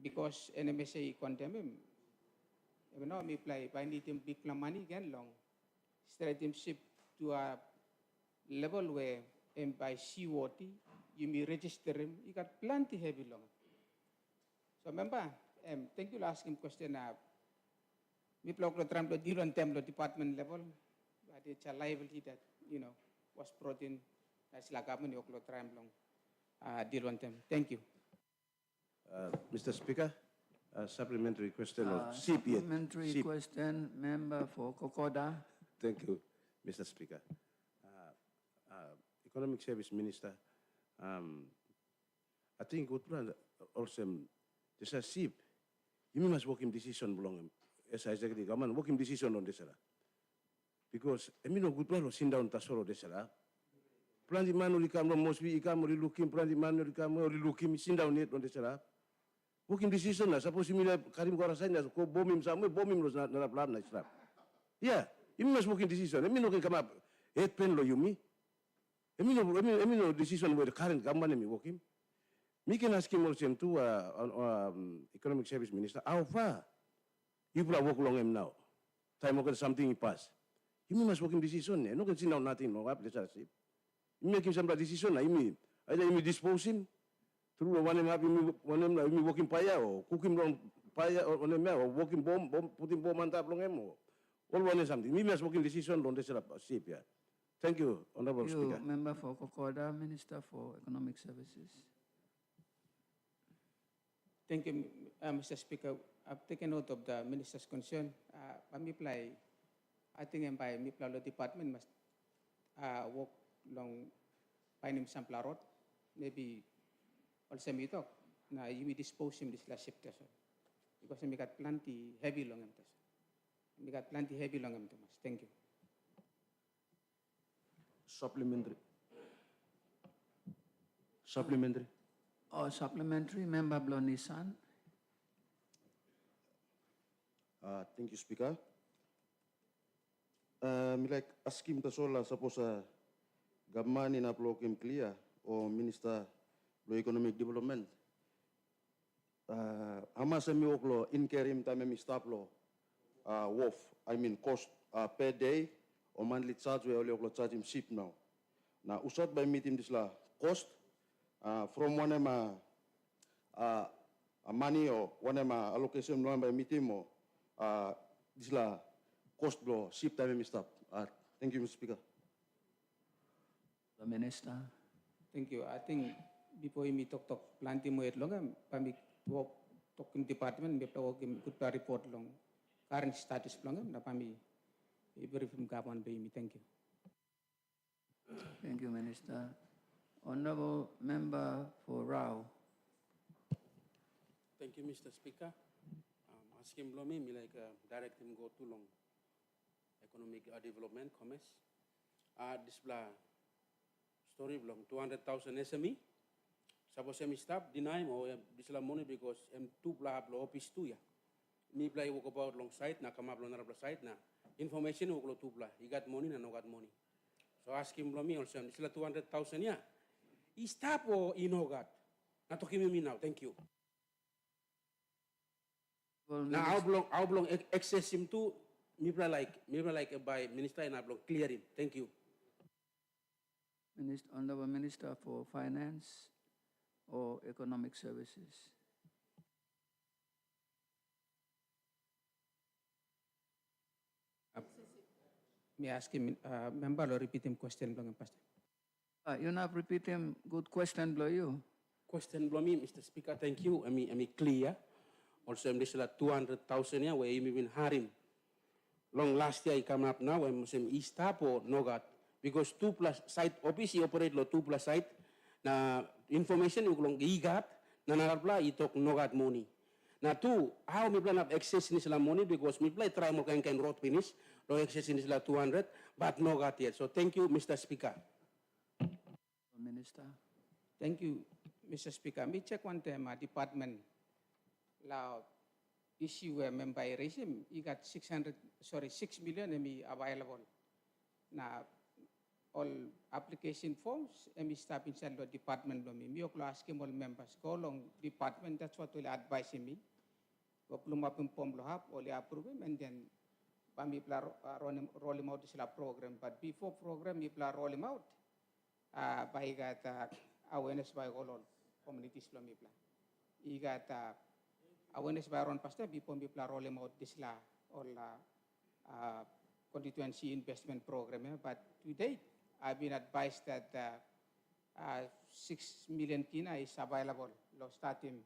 because NMSA condemn him. You know, me play by need him big money again long. Straight him ship to a level where by seawater, you may register him, you got plenty heavy long. So remember, thank you for asking question. We block the tram to deal on them the department level, but it's a liability that, was brought in as la government of the tram long deal on them. Thank you. Mr. Speaker, supplementary question of Supplementary question, member for Kokoda. Thank you, Mr. Speaker. Economic Service Minister, I think good plan also there's a SIP. You must work in decision belong as executive government working decision on this. Because I mean no good plan sit down tasoro this. Plan di mano di kamera mosbi ikam looking plan di mano di kamera looking sit down it on this. Working decision lah. Suppose you karim korasanya ko bomim sama bomim los na plan na islam. Yeah, you must working decision. I mean no come up 8 pen lo yumi. I mean no decision with the current government me working. Me can ask him also to Economic Service Minister, how far you work along him now? Time okay something pass. You must working decision. No can see now nothing no up this ship. You make him some decision. Either you dispose him through one him up, you working paya or cooking long paya on him or working bomb putting bomb on top long him or all one is something. Me must working decision on this ship. Yeah. Thank you, Honorable Speaker. Member for Kokoda, Minister for Economic Services. Thank you, Mr. Speaker. I've taken note of the minister's concern. I think by MIPLA department must work along by him sample road. Maybe also me talk. Now you may dispose him this last ship because we got plenty heavy long him. We got plenty heavy long him. Thank you. Supplementary. Supplementary. Supplementary, Member Blonisan. Thank you, Speaker. Me like asking the sola suppose government in a block clear or Minister of Economic Development. Hamas mi oklo in kerim time mi stop law wolf. I mean cost per day or monthly charge we only oklo charge him ship now. Now usat by meeting this la cost from one money or one allocation no by meeting or this la cost blow ship time mi stop. Thank you, Mr. Speaker. The Minister. Thank you. I think before me talk plenty more long, pami work talking department, me work good report long current status long, na pami brief government by me. Thank you. Thank you, Minister. Honorable Member for Rao. Thank you, Mr. Speaker. Asking me like direct him go too long. Economic development, commerce. This story belong 200,000 SME. Suppose me stop deny or this money because two blah office too ya. Me play work about long side na come up on another side na information work two blah. He got money na no got money. So ask him me also this 200,000 ya. He stop or he no got. Not talking me now. Thank you. Well, now how long access him to me like by minister and I clear him. Thank you. Honorable Minister for Finance or Economic Services. May I ask him, member, or repeat him question long and past. You not repeat him. Good question, blow you. Question blow me, Mr. Speaker. Thank you. I mean clear. Also, this 200,000 ya where you even harim. Long last year, he come up now. I'm saying he stop or no got. Because 2+ site office he operate lo 2+ site na information you long he got na narapla he talk no got money. Na two how me plan have access in sila money because me play try mo kind road finish lo access in sila 200 but no got yet. So thank you, Mr. Speaker. Minister. Thank you, Mr. Speaker. Me check one time department la issue where member regime he got 6 million me available. Na all application forms, and we stop inside the department. Me ask him all members, go along department, that's what will advise me. Go plum up in Pomlo Hub, only approve him, and then we roll him out this program. But before program, we roll him out. By got awareness by all communities. He got awareness by around pastor, before we roll him out this all constituency investment program. But to date, I've been advised that 6 million kina is available to start him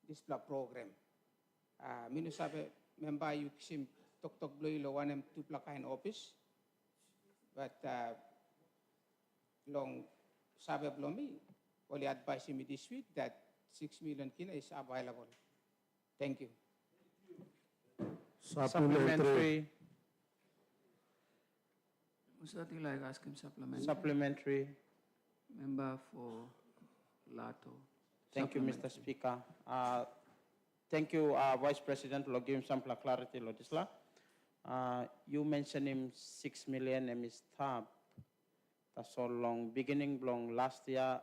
this program. Minu sabi member you sim tok bloy lo one to plakain office, but long sabi blomi only advise me this week that 6 million kina is available. Thank you. Supplementary. Who's that you like ask him supplementary? Supplementary. Member for Lato. Thank you, Mr. Speaker. Thank you, Vice President, for giving some clarity. You mentioned him 6 million and his tab. That's so long. Beginning long last year,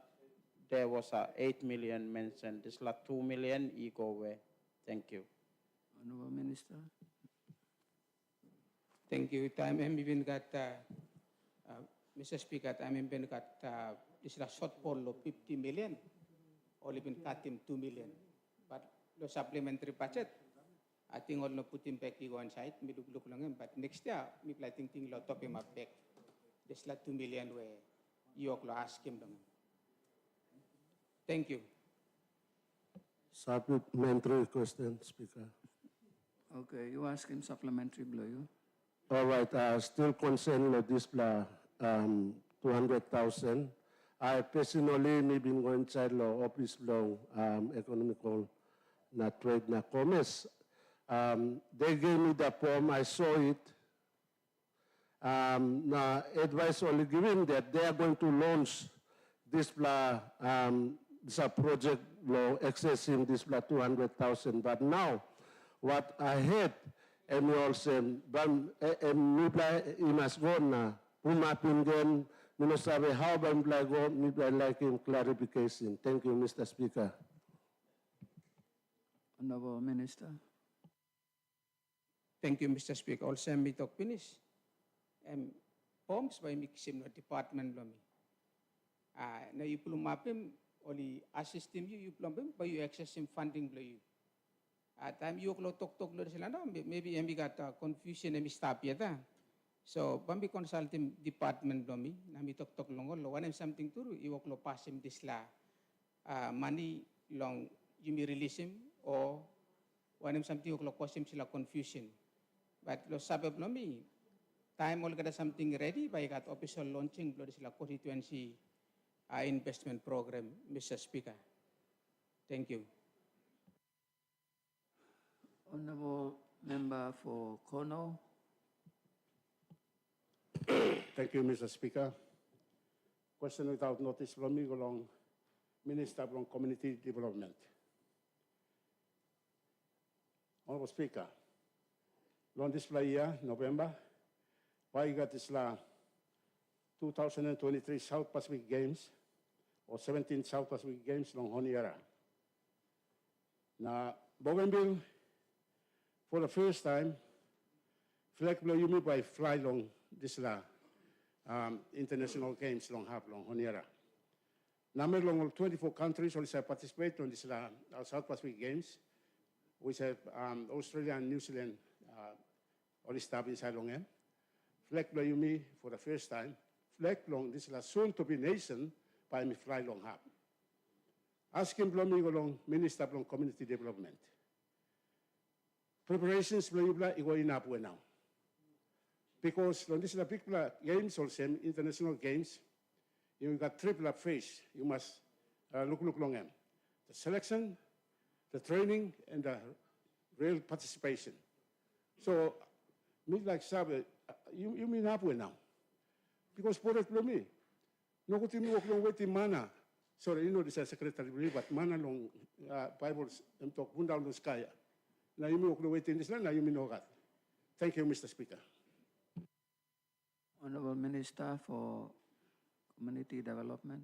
there was 8 million mentioned. This is 2 million. You go away. Thank you. Honorable Minister. Thank you. Time I'm even got, Mr. Speaker, time I'm even got this shortfall of 50 million, or even cut him 2 million. But the supplementary budget, I think all no put him back on side, me look long, but next year, me thinking lot of him up back. This 2 million where you ask him. Thank you. Supplementary question, Speaker. Okay, you ask him supplementary, blow you. All right, still concerned with this 200,000. I personally maybe going inside law office law economical na trade na commerce. They gave me the form, I saw it. Na advice only given that they are going to launch this project law accessing this 200,000. But now, what I heard, and also, he must go na umapin then, sabi how ba go, I like him clarification. Thank you, Mr. Speaker. Honorable Minister. Thank you, Mr. Speaker. Also, me talk finish. Forms by mixing no department lomi. Na you plumapim, only assist him you plumpim, but you access him funding blow you. Time you talk lo sila na, maybe emi got confusion emi stop yata. So, bambi consult him department lomi, na mi talk long lo, one something to you lo pass him this la money long you may release him or one something you lo cause him sila confusion. But lo sabab lomi, time all got something ready by got official launching blow sila constituency investment program, Mr. Speaker. Thank you. Honorable Member for Kono. Thank you, Mr. Speaker. Question without notice from me, along Minister of Community Development. Honorable Speaker, on this year, November, why got this 2023 South Pacific Games, or 17 South Pacific Games long Honiara. Now, Bougainville, for the first time, flag blow you by fly long this international games long have long Honiara. Number long 24 countries also participate on this South Pacific Games. We have Australia and New Zealand all established long end. Flag blow you for the first time. Flag long this soon to be nation by me fly long have. Ask him blow me along Minister of Community Development. Preparations blow you go in up now. Because on this big games also international games, you got triple phase. You must look long end. The selection, the training, and the real participation. So, me like sabi, you mean up now. Because for it me, no good to walk long way to mana. Sorry, you know this is secretary, but mana long Bibles and talk down the sky. Now you walk long way in this land, now you mean no God. Thank you, Mr. Speaker. Honorable Minister for Community Development.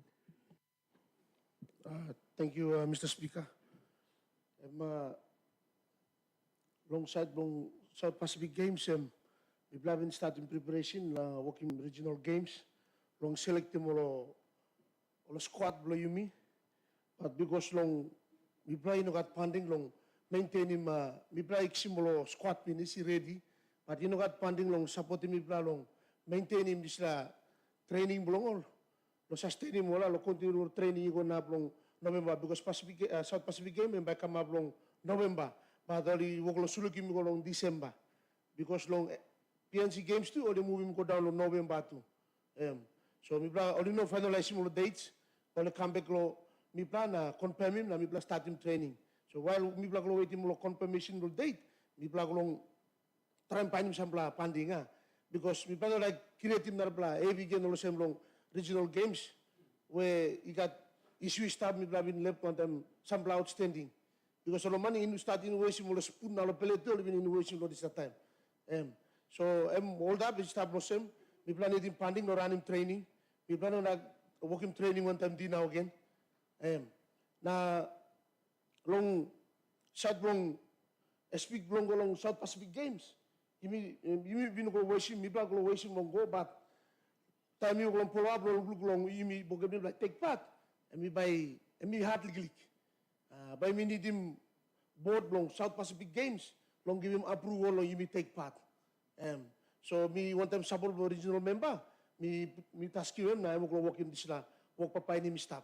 Thank you, Mr. Speaker. Alongside long South Pacific Games, we've been starting preparation, working regional games, long selecting all squad below you me, but because long we play no got funding long maintaining we play eximolo squad pin is ready, but you know got funding long supporting me long maintaining this training belong all lo sustaining mo lo continue training ko na long November because Pacific South Pacific Game and come up long November, but only work lo sulukim ko long December because long PNC games too only moving ko down long November too. So mi plan only no finalize mo dates, only come back lo mi plan na confirm him na mi plan starting training. So while mi plan lo waiting mo confirmation lo date, mi plan long try and find him some funding because mi plan like creative na bla every game lo sem long regional games where you got issue start me bla bin left on them some outstanding because all money in start innovation mo lo spoon na lo peleto lo bin innovation lo this time. So all that we start lo sem mi plan needing funding no running training. Mi plan na working training one time din now again. Na long South long speak long long South Pacific Games. You been go washing mi plan go washing long go but time you go follow up long you me bogem like take part and me by and me hardly click. By me need him board long South Pacific Games long give him approval long you me take part. So me one time support original member me task him na I'm go work in this work papay ni mi staff.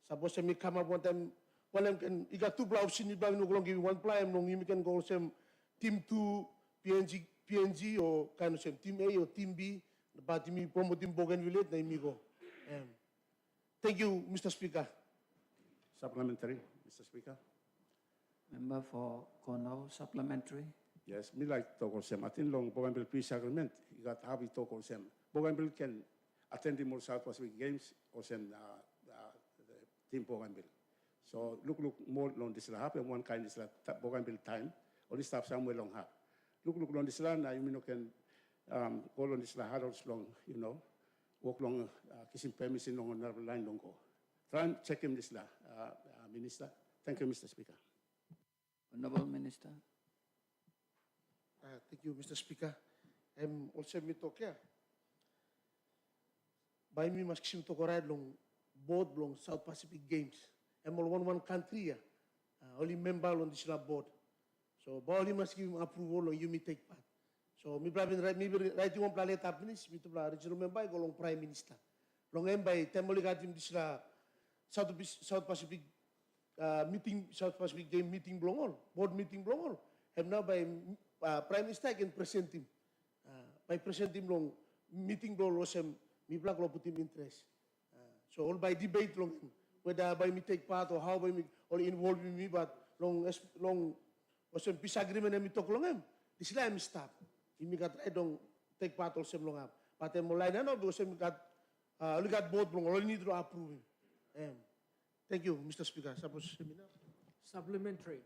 Suppose me come up one time can you got two players in the no long give one player long you can go some team 2 PNG or kind of same team A or team B but me promoting Bougainville na me go. Thank you, Mr. Speaker. Supplementary, Mr. Speaker. Member for Kono, supplementary. Yes, me like to call Sam. I think long Bougainville peace agreement. You got happy to call Sam. Bougainville can attend the more South Pacific Games or Sam the team Bougainville. So look more long this happen one kind is like Bougainville time or this stuff somewhere long have. Look long this land you mean can go on this hard long walk long kissing permission long on line long go. Try and check him this Minister. Thank you, Mr. Speaker. Honorable Minister. Thank you, Mr. Speaker. Also me talk here. By me mas kisim to ride long board long South Pacific Games. All one country only member on this board. So only must give him approval on you me take part. So me writing one planet happiness me to regional member go long Prime Minister. Long by temoli got him this South Pacific meeting South Pacific Game meeting belong all board meeting belong all. Have now by Prime Minister I can present him. By present him long meeting belong was me black law put him interest. So all by debate long whether by me take part or how by me or involve me but long was a peace agreement and me talk long him. This is I'm stop. Me got I don't take part also long up. But I'm line no because me got only got both long only need to approve him. Thank you, Mr. Speaker. Suppose seminar. Supplementary.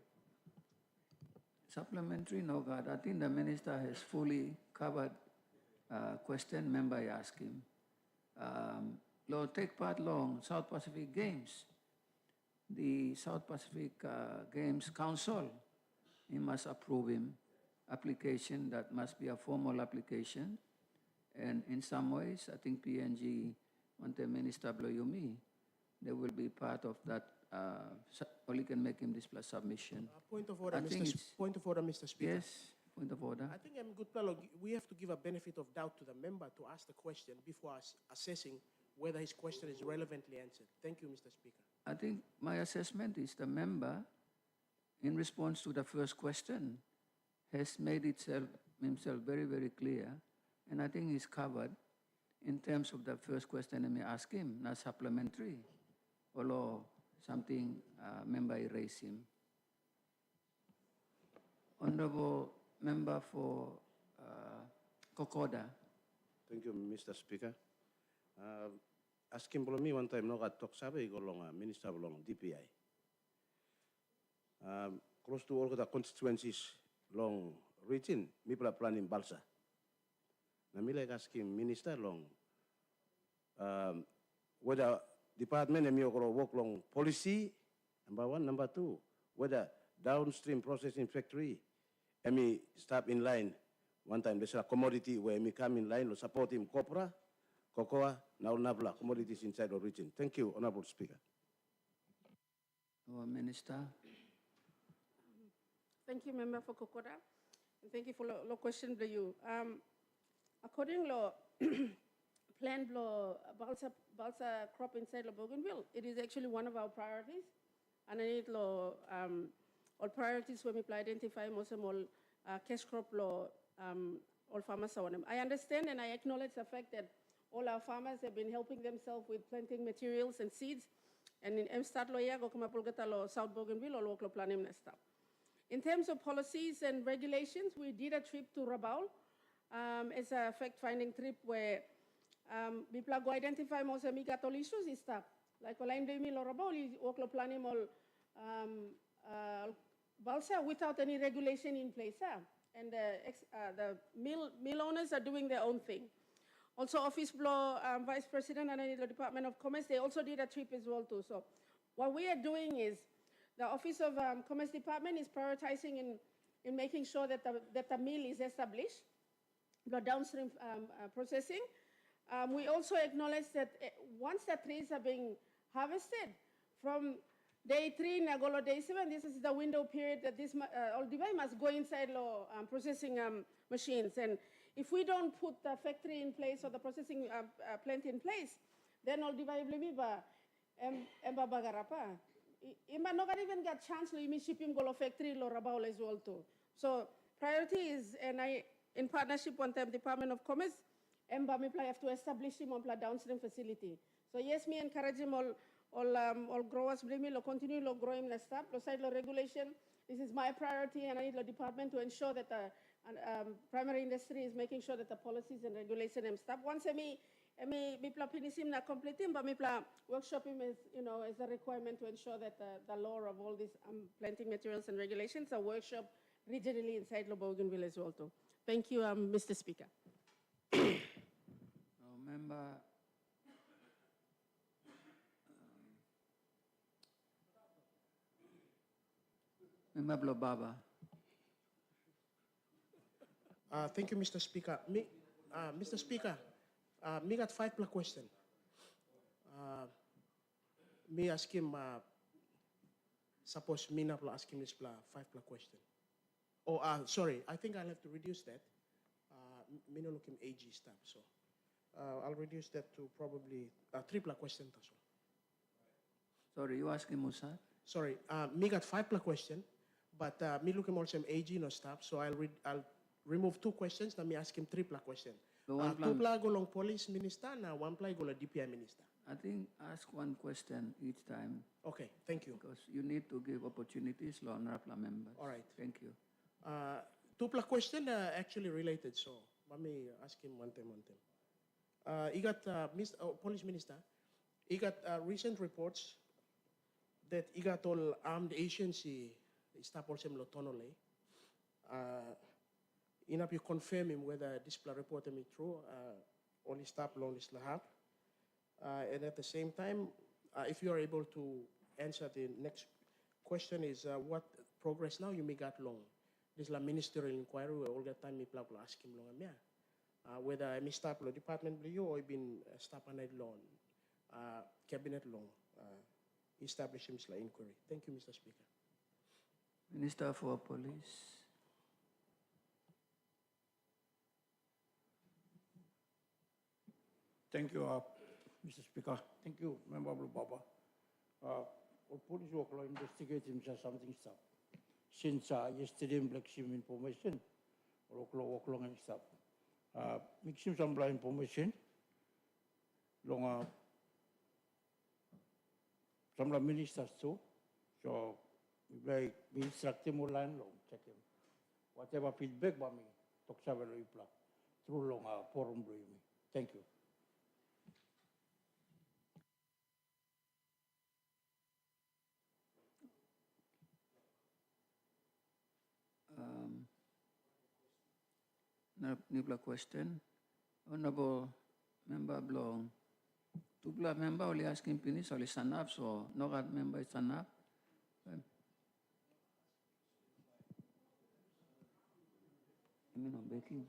Supplementary, no, God. I think the minister has fully covered question member asked him. Lo take part long South Pacific Games. The South Pacific Games Council, he must approve him application that must be a formal application. And in some ways, I think PNG, want the minister blow you me, they will be part of that. Only can make him this plus submission. Point of order, point of order, Mr. Speaker. Yes, point of order. I think I'm good. Plan. We have to give a benefit of doubt to the member to ask the question before assessing whether his question is relevantly answered. Thank you, Mr. Speaker. I think my assessment is the member, in response to the first question, has made himself very, very clear, and I think he's covered in terms of the first question I may ask him, not supplementary, although something member erased him. Honorable Member for Kokoda. Thank you, Mr. Speaker. Asking for me one time, no got talk sabi ko long minister long DPI. Close to all the constituencies long region, me planning balsa. Na me like asking minister long whether department and work long policy, number one, number two, whether downstream processing factory, and me stop in line. One time there's a commodity where me come in line to support him copra, cocoa, now nabla, commodities inside the region. Thank you, Honorable Speaker. Our Minister. Thank you, Member for Kokoda. And thank you for the question, Blayu. According to planned balsa crop inside the Bougainville, it is actually one of our priorities. And I need all priorities when we identify most of all cash crop law, all farmers on them. I understand and I acknowledge the fact that all our farmers have been helping themselves with planting materials and seeds. And in Emstad Loya, go kuma pulgata lo South Bougainville or local planim nesta. In terms of policies and regulations, we did a trip to Rabaul as a fact-finding trip where we go identify most amigatol issues is stuff. Like Olain de Mil or Rabaul, local planim all balsa without any regulation in place. And the mill owners are doing their own thing. Also, Office Blow Vice President and the Department of Commerce, they also did a trip as well too. So what we are doing is the Office of Commerce Department is prioritizing in making sure that the mill is established, the downstream processing. We also acknowledge that once the trees are being harvested, from day 3, Nagolo day 7, this is the window period that this all device must go inside processing machines. And if we don't put the factory in place or the processing plant in place, then all device will be emba bagarapa. Imba no even get chance to ship him go factory lo Rabaul as well too. So priority is, and I in partnership with the Department of Commerce, emba me have to establish him on a downstream facility. So yes, me encourage him all growers bring me lo continue lo growing the stuff, lo side lo regulation. This is my priority, and I need the department to ensure that the primary industry is making sure that the policies and regulation and stuff. Once me finisim na complete him, but me workshop him as as a requirement to ensure that the law of all these planting materials and regulations are workshop regionally inside Bougainville as well too. Thank you, Mr. Speaker. Member. Member Baba. Thank you, Mr. Speaker. Mr. Speaker, me got 5 question. Me ask him, suppose me not ask him this 5 question. Oh, sorry, I think I'll have to reduce that. Me no look him AG stuff, so I'll reduce that to probably 3 question. Sorry, you asking Musa? Sorry, me got 5 question, but me look him also AG no stuff, so I'll remove 2 questions, now me ask him 3 question. 2 go long police minister, now 1 go long DPI minister. I think ask 1 question each time. Okay, thank you. Because you need to give opportunities to honorable members. All right. Thank you. 2 question actually related, so let me ask him one time. He got police minister. He got recent reports that he got all armed agency stop also lotonole. Enough you confirm him whether this report me true. Only stop long this lahap. And at the same time, if you are able to answer the next question is what progress now you may got long. This is a ministerial inquiry where all the time me ask him long whether I may stop law department blue or been stop on long cabinet long establish him inquiry. Thank you, Mr. Speaker. Minister for Police. Thank you, Mr. Speaker. Thank you, Member Baba. Police work law investigating something stuff. Since yesterday, black sim information, work law and stuff. Mixing some blind information, long some ministers too. So we instruct him online long check him. Whatever feedback by me, talk through long forum. Thank you. Nibla question. Honorable Member Blong, Tupla member only asking finish only stand up, so no other member stand up. I mean, I'm baking.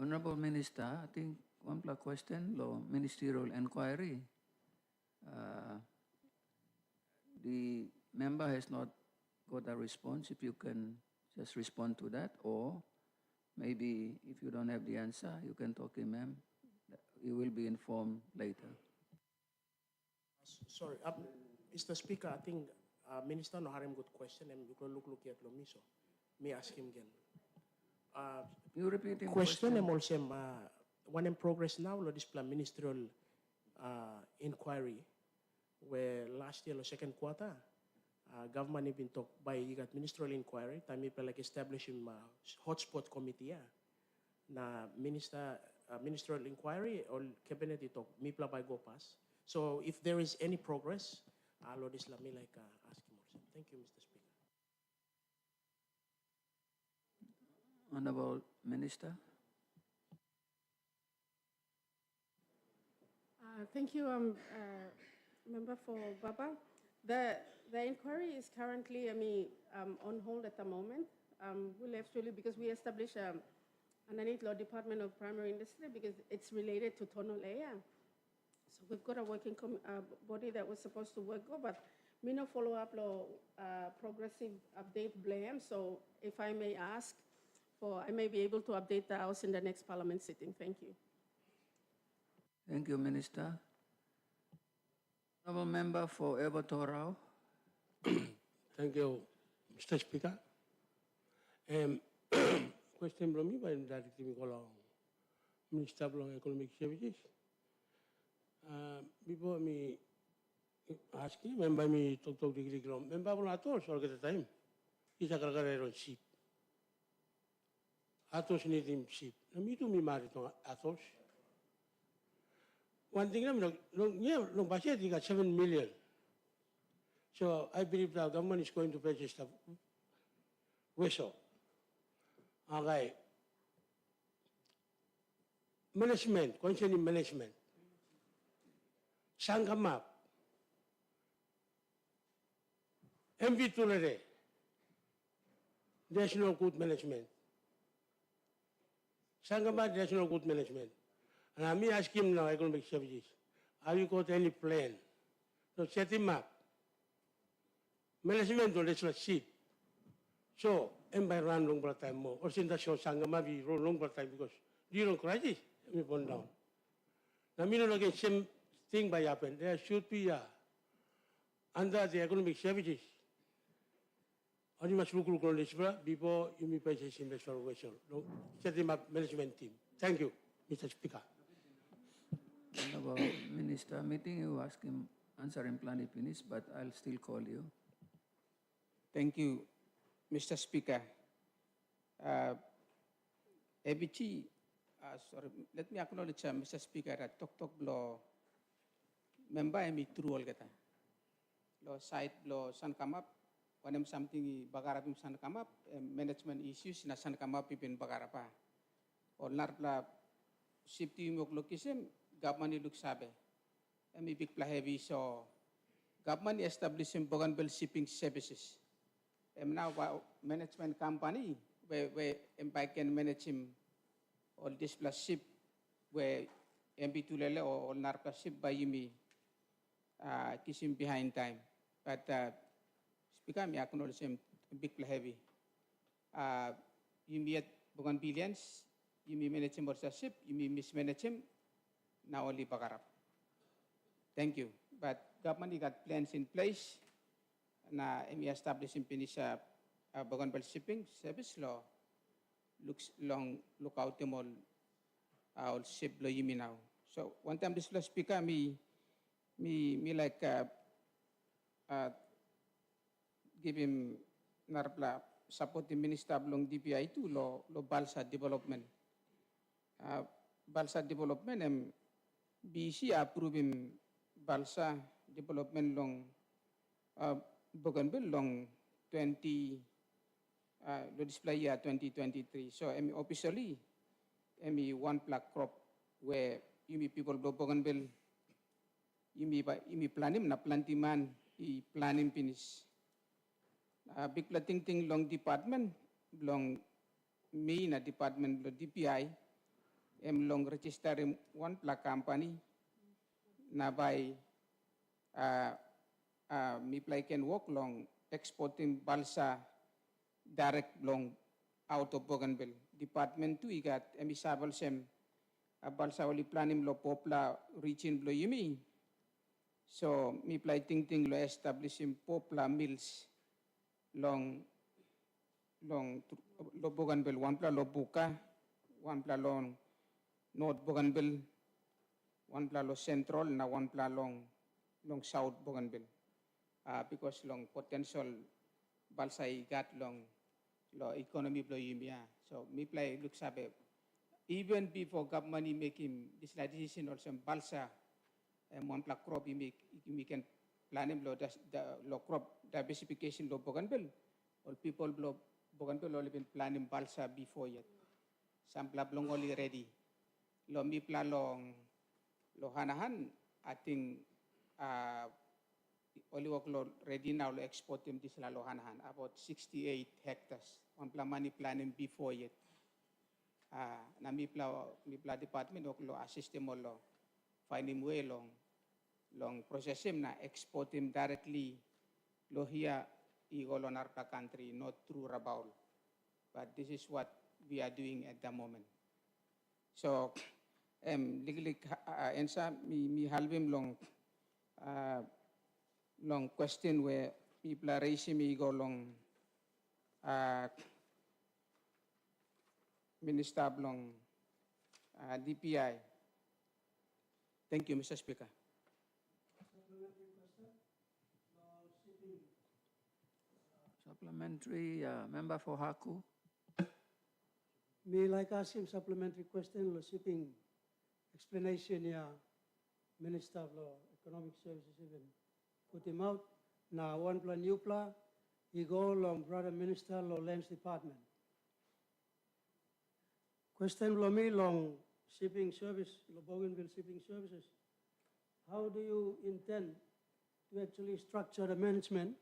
Honorable Minister, I think one plus question, lo ministerial inquiry. The member has not got a response. If you can just respond to that, or maybe if you don't have the answer, you can talk to him. You will be informed later. Sorry, Mr. Speaker, I think Minister no harim good question and we can look at Lomiso. May ask him again. You repeat him Question and also one in progress now, lo display ministerial inquiry where last year, the second quarter, government have been talked by you got ministerial inquiry, time you like establishing hotspot committee, yeah. Na ministerial inquiry or cabinet talk, me by go pass. So if there is any progress, Lord Islam like ask him also. Thank you, Mr. Speaker. Honorable Minister. Thank you, Member for Baba. The inquiry is currently, on hold at the moment. We'll actually, because we established underneath Law Department of Primary Industry because it's related to tonal air. So we've got a working body that was supposed to work, but we no follow up law progressive update blame. So if I may ask, I may be able to update the House in the next Parliament sitting. Thank you. Thank you, Minister. Honorable Member for BHOR. Thank you, Mr. Speaker. Question from me by Director Minister of Economic Services. Before me asking, member me talk degree member will not also at the time. He's a carrier on ship. Atos need him ship. Na me to me married to Atos. One thing, no budget, you got 7 million. So I believe the government is going to purchase the vessel. Okay. Management, concerning management. Sangamap. MV Tulare. There's no good management. Sangamap, there's no good management. And I may ask him now, economic services, have you got any plan to set him up? Management on this sheet. So, and by run long time more. Or since that show Sangama, we run long time because during crisis, we burn down. Now, we don't get same thing by happen. There should be under the economic services. Or you must look on this before you may purchase in the vessel. Set him up management team. Thank you, Mr. Speaker. Honorable Minister, meeting you ask him answer in plenty finish, but I'll still call you. Thank you, Mr. Speaker. ABT, sorry, let me acknowledge Mr. Speaker that Tok law member emi true all geta. Law site law san come up, when something bagarapim san come up, management issues na san come up ipin bagarapa. Or narpla ship to yung location, government look sabe. Emi big pla heavy so government establishing Bougainville shipping services. Now management company where Empire can manage him all this plus ship where MB Tulele or Narpa ship by Yumi kissing behind time. But Speaker, I acknowledge him big heavy. Yumi at Bougainvillians, Yumi manage him or ship, Yumi mismanage him, now only Bagarap. Thank you. But government got plans in place. Na establishing Pinisha Bougainville shipping service law looks long look out them all ship lo yimi now. So one time this last speaker me like give him narpla support the minister long DPI too lo balsa development. Balsa development BC approve him balsa development long Bougainville long 20 the display year 2023. So officially, one black crop where people blow bougainville, planim na plantiman, planim finish. Big planting thing long department, long me na department lo DPI, long register one black company, na by me play can work long exporting balsa direct long out of Bougainville. Department 2, igat emisabal sem balsa oli planim lo popla region lo yumi. So me play ting lo establishing popla mills long lo Bougainville, one pla lo buka, one pla long North Bougainville, one pla lo central, na one pla long South Bougainville. Because long potential balsa igat long lo economy blow yumia. So me play look sabe even before government making this decision also balsa one pla crop we can plan him lo crop diversification lo Bougainville or people blow Bougainville only been planning balsa before yet. Some pla long only ready. Lo me pla long lo hanahan I think only work ready now to export them this Lalohanhan, about 68 hectares. On pla money planning before yet. Na mi pla department lo assist them lo finding way long process him na export him directly lo here igol on our country, not through Rabaul. But this is what we are doing at the moment. So legally ensa mi halbim long question where people are raising me go long Minister long DPI. Thank you, Mr. Speaker. Supplementary, member for Haku. May like ask him supplementary question, lo shipping explanation ya Minister of Economic Services even put him out. Now one plan new plan, he go along brother Minister lo Lands Department. Question lo me long shipping service, lo Bougainville shipping services. How do you intend to actually structure the management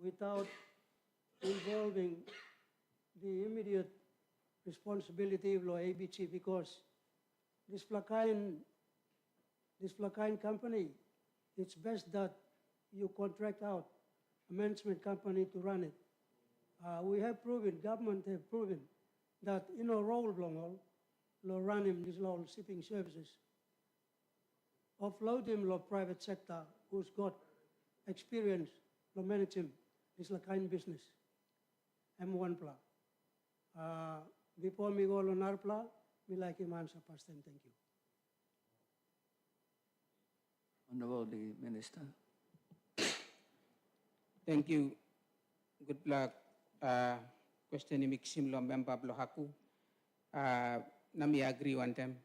without involving the immediate responsibility of ABG, because this Flakine company, it's best that you contract out a management company to run it. We have proven, government have proven that in a role lo running these law shipping services. Offload him lo private sector who's got experience lo managing this Flakine business. M1 pla. Before me go on Arpla, me like him answer past time. Thank you. Honorable the Minister. Thank you. Good luck. Question ni Mixim lo member Blohaku. Nami agree one time.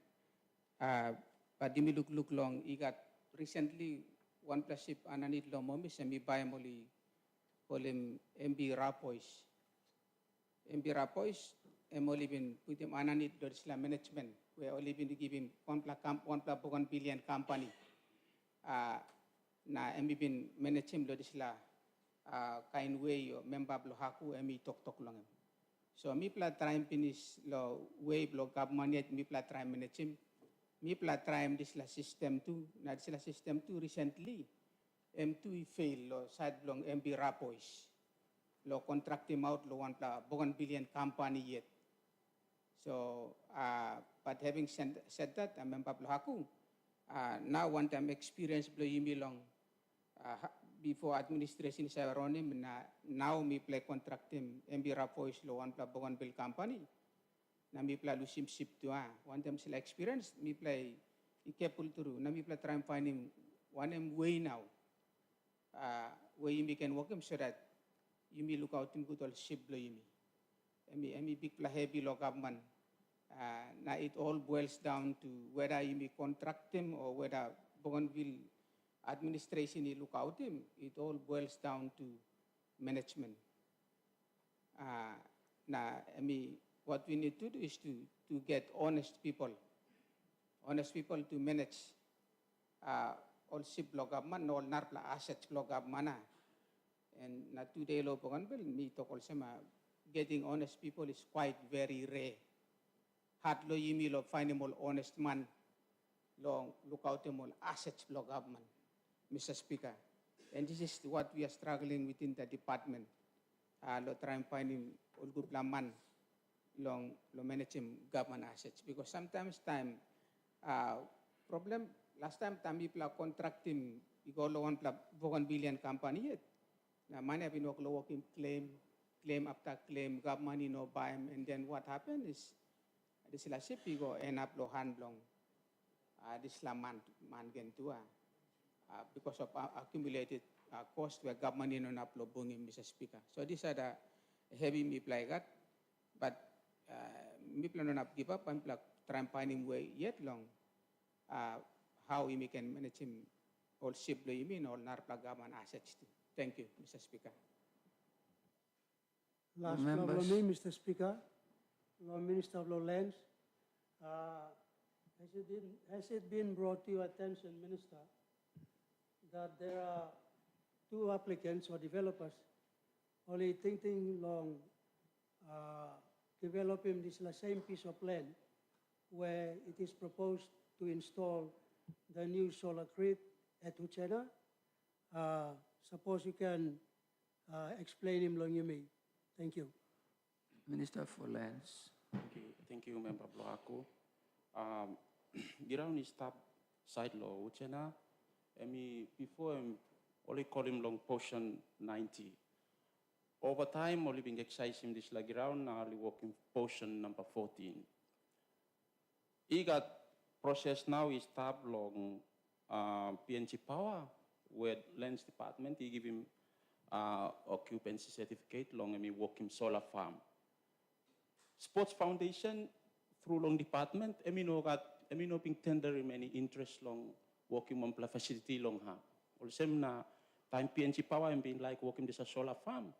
But dimi look long. I got recently one plus ship ananit lo momi semi buy moli kolim MB Rapois. MB Rapois only been put him ananit do Islam management. We only been giving one billion company. Na MB been managing do Islam kind way or member Blohaku MB talk long. So mi pla try finish lo way block government yet mi pla try manage him. Mi pla try this la system 2. Na this la system 2 recently M2 fail lo side long MB Rapois. Lo contract him out lo 1 billion company yet. So but having said that, I member Blohaku now one time experience blow yimi long before administration sa ronim na now me play contract him MB Rapois lo 1 billion company na me play lusim ship to one time sila experience me play careful through na me play try and find him one way now way me can work him so that you may look out in good old ship blow yimi big play heavy lo government now it all boils down to whether you may contract him or whether Bougainville administration you look out him. It all boils down to management. what we need to do is to get honest people to manage all ship law government, all narpla assets law government. And na today law poganbel, me to call some getting honest people is quite very rare. Hard law yimi law finding all honest man, long look out them all assets law government, Mr. Speaker. And this is what we are struggling within the department. Lo try and find him all good man long lo manage him government assets because sometimes time problem last time people contract him you go lo 1 billion company yet. Now money have been working claim after claim government buy him and then what happened is this la ship you go end up lo hand long this la man gen tua because of accumulated cost where government not lo bunging Mr. Speaker. So these are the heavy me play that, but me plan not give up and try and find him way yet long how we can manage him all ship lo you mean all narpla government assets too. Thank you, Mr. Speaker. Last law me, Mr. Speaker, Law Minister of Law Lands, has it been brought to your attention, Minister, that there are 2 applicants or developers only thinking long developing this same piece of land where it is proposed to install the new solar grid at Uchena? Suppose you can explain him long you may. Thank you. Minister for Lands. Thank you, Member Bloaku. Ground is top side law, Uchena. Before only call him long portion 90. Over time, only being exercising this ground, now only working portion number 14. He got process now is top long PNG power, where Lands Department, he give him occupancy certificate long working solar farm. Sports Foundation through long department, no being tender many interest long working on facility long ha. Also na time PNG power and being like working this a solar farm.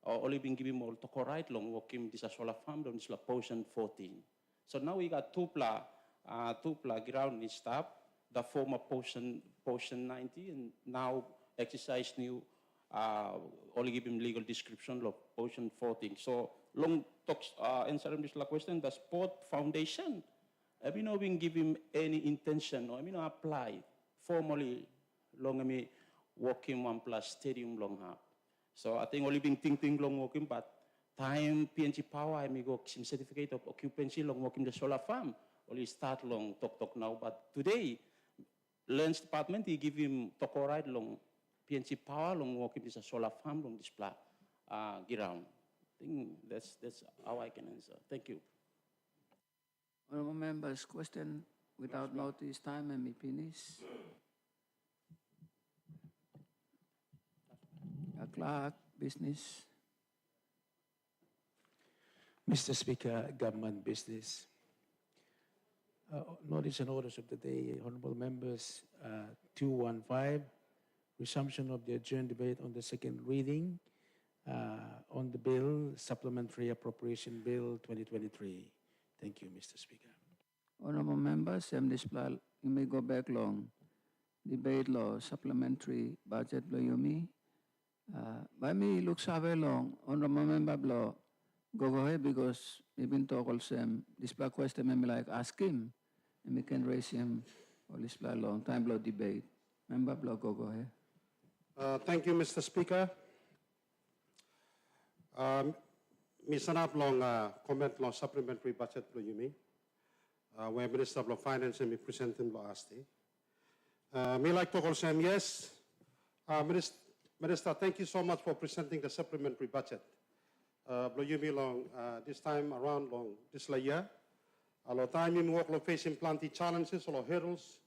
Or only been giving more to right long working this a solar farm on this la portion 14. So now we got two pla ground is stop, the former portion 90 and now exercise new only give him legal description of portion 14. So long talks answer this question, the Sport Foundation, been give him any intention or apply formally long working 1 plus stadium long ha. So I think only been thinking long working, but time PNG power I go some certificate of occupancy long working the solar farm only start long talk now. But today Lands Department he give him talk right long PNG power long working this a solar farm long display ground. I think that's how I can answer. Thank you. Honourable members, question without notice, time and me finish. Clerk, business. Mr. Speaker, government business. Notice and orders of the day, honourable members, 215, resumption of the adjourned debate on the second reading on the bill, Supplementary Appropriation Bill 2023. Thank you, Mr. Speaker. Honourable members, you may go back long. Debate law, supplementary budget law, you may. By me, look survey long. Honourable member law, go ahead because we've been talking some display question, maybe like ask him, and we can raise him or display long time law debate. Member law, go ahead. Thank you, Mr. Speaker. Mr. Naplong, comment on supplementary budget, you mean? Where Minister of Finance and me presenting last day. Me like to call Sam, yes. Minister, thank you so much for presenting the supplementary budget. You mean long this time around long this year. A lot of time in work facing plenty challenges or hurdles.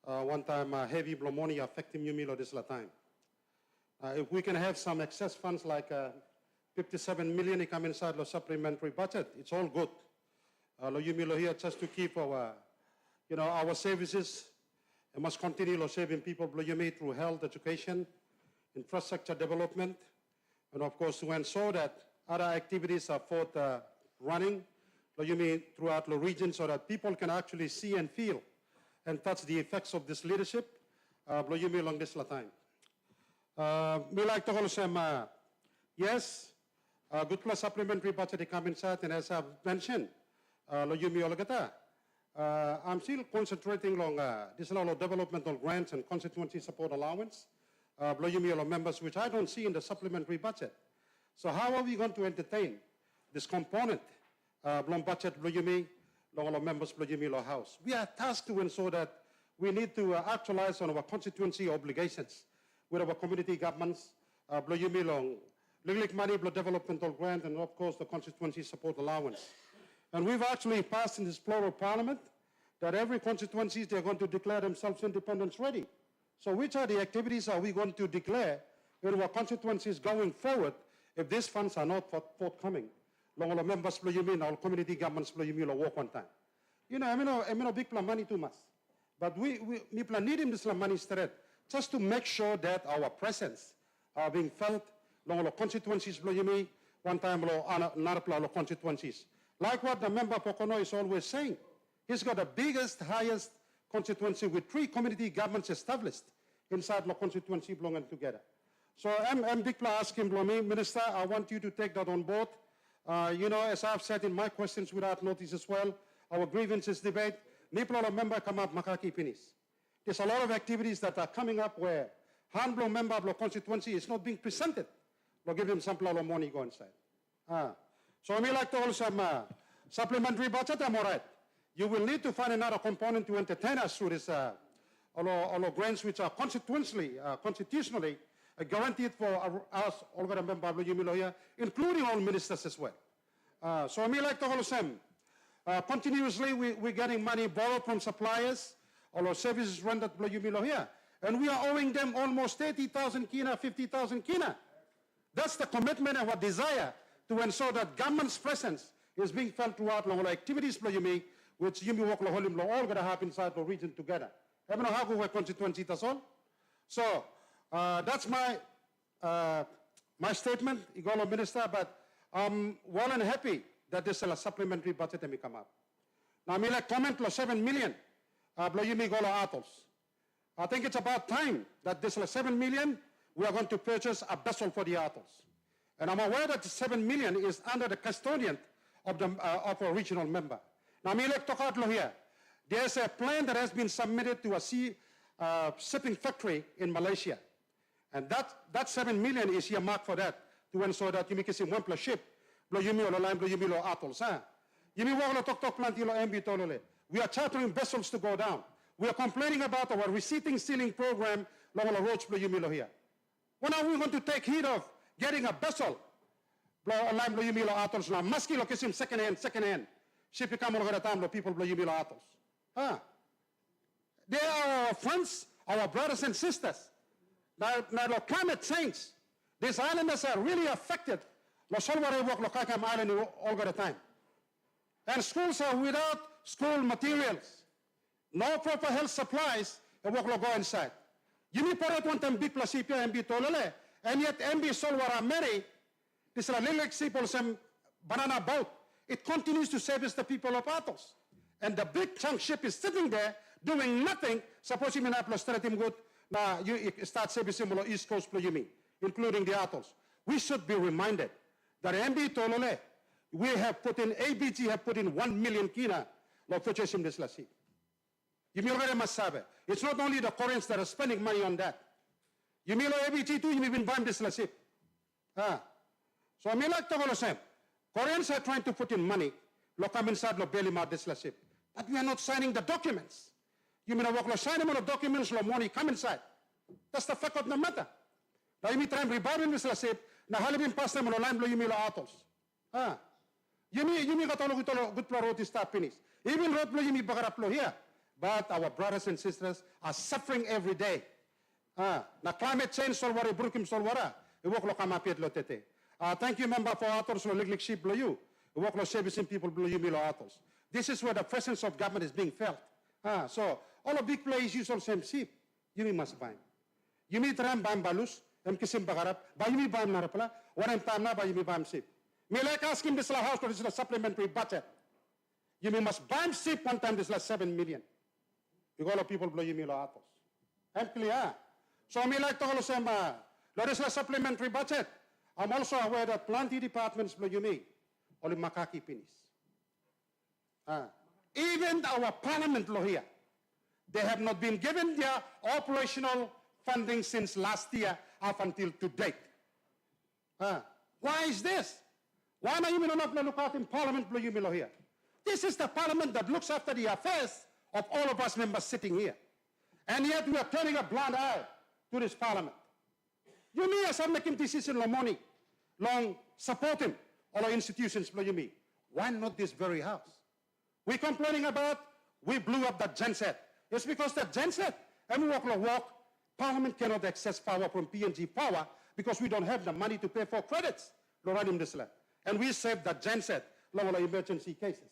One time heavy blow money affecting you mean this time. If we can have some excess funds like 57 million come inside the supplementary budget, it's all good. You mean here just to keep our, our services. And must continue saving people through health, education, infrastructure development, and of course to ensure that other activities are forth running, you mean throughout the region, so that people can actually see and feel and touch the effects of this leadership, you mean along this time. We like to also say, yes, good plus supplementary budget come inside, and as I've mentioned, you mean I'm still concentrating on this level of developmental grants and constituency support allowance, members, which I don't see in the supplementary budget. So how are we going to entertain this component, budget, members, house? We are tasked to ensure that we need to actualize on our constituency obligations with our community governments, money, developmental grant, and of course the constituency support allowance. And we've actually passed in this plural parliament that every constituency, they're going to declare themselves independence ready. So which are the activities are we going to declare in our constituencies going forward if these funds are not forthcoming? Long members, our community governments, work one time. You know, I mean, big plan money too much. But we need this money straight just to make sure that our presence are being felt. Long constituencies, one time, another constituencies. Like what the member Pocono is always saying. He's got the biggest, highest constituency with 3 community governments established inside the constituency belonging together. So I'm big plan asking Minister, I want you to take that on board. You know, as I've said in my questions without notice as well, our grievances debate, Niplo member come up Makaki Pinis. There's a lot of activities that are coming up where handblow member of the constituency is not being presented. We'll give him some of money go inside. So I may like to also supplementary budget, I'm all right. You will need to find another component to entertain us through this all grants which are constitutionally guaranteed for us, all the members, including all ministers as well. So I may like to also continuously we're getting money borrowed from suppliers, all our services rendered here. And we are owing them almost 30,000 kina, 50,000 kina. That's the commitment and our desire to ensure that government's presence is being felt throughout all activities, which you work all going to happen inside the region together. Even how we constituency that's all. So that's my my statement, Igolo Minister, but I'm well and happy that this is a supplementary budget that may come up. Now, I mean, like comment 7 million, atolls. I think it's about time that this 7 million, we are going to purchase a vessel for the atolls. And I'm aware that the 7 million is under the custodian of a regional member. Now, I mean, like talk out here. There's a plan that has been submitted to a shipping factory in Malaysia. And that 7 million is earmarked for that, to ensure that you make a one plus ship, atolls. We are chartering vessels to go down. We are complaining about our receipting stealing program, here. When are we going to take heed of getting a vessel? Atolls now, maski location second hand. Ship become all the time, people atolls. They are our friends, our brothers and sisters. Now climate change, these islanders are really affected. Island all the time. And schools are without school materials. No proper health supplies, and go inside. You need to one time big plus MB Tolole, and yet MB Solwara Mary, this is a little example, some banana boat. It continues to service the people of Atolls. And the big chunk ship is sitting there doing nothing. Suppose you may not good, now you start servicing the East Coast, including the Atolls. We should be reminded that MB Tolole, we have put in, ABG have put in 1 million kina of purchasing this last year. It's not only the Koreans that are spending money on that. You mean ABG too, you may be buying this last year. So I mean like to say, Koreans are trying to put in money, come inside the belly mat this last year. But we are not signing the documents. You mean signing the documents, money come inside. That's the fact of the matter. Now you may try and revive this last year, now halibin pass them on the line, you mean atolls. You mean got all good priority start finish. Even road you mean bagaraplo here. But our brothers and sisters are suffering every day. Now climate change solwara, brukim solwara, thank you, member, for atolls, liglig sheep blow you. Servicing people blow you atolls. This is where the presence of government is being felt. So all the big players use all same sheep. You must buy. You mean tram bam balus, kisim bagarap, buy me bam narapla, one time na buy me bam sheep. Me like asking this house for this supplementary budget. You must buy ship one time this 7 million. You got a lot of people blow you me atos. I'm clear. So me like to also say, this supplementary budget. I'm also aware that plenty departments blow you me. Only makaki pinis. Even our parliament law here, they have not been given their operational funding since last year up until to date. Why is this? Why are you not look out in parliament blow you me law here? This is the parliament that looks after the affairs of all of us members sitting here. And yet we are turning a blind eye to this parliament. You mean as I'm making decision long money, long support him, all our institutions blow you me. Why not this very house? We're complaining about we blew up the genset. It's because the genset, and we walk, Parliament cannot access power from PNG power because we don't have the money to pay for credits. And we saved the genset, lower emergency cases.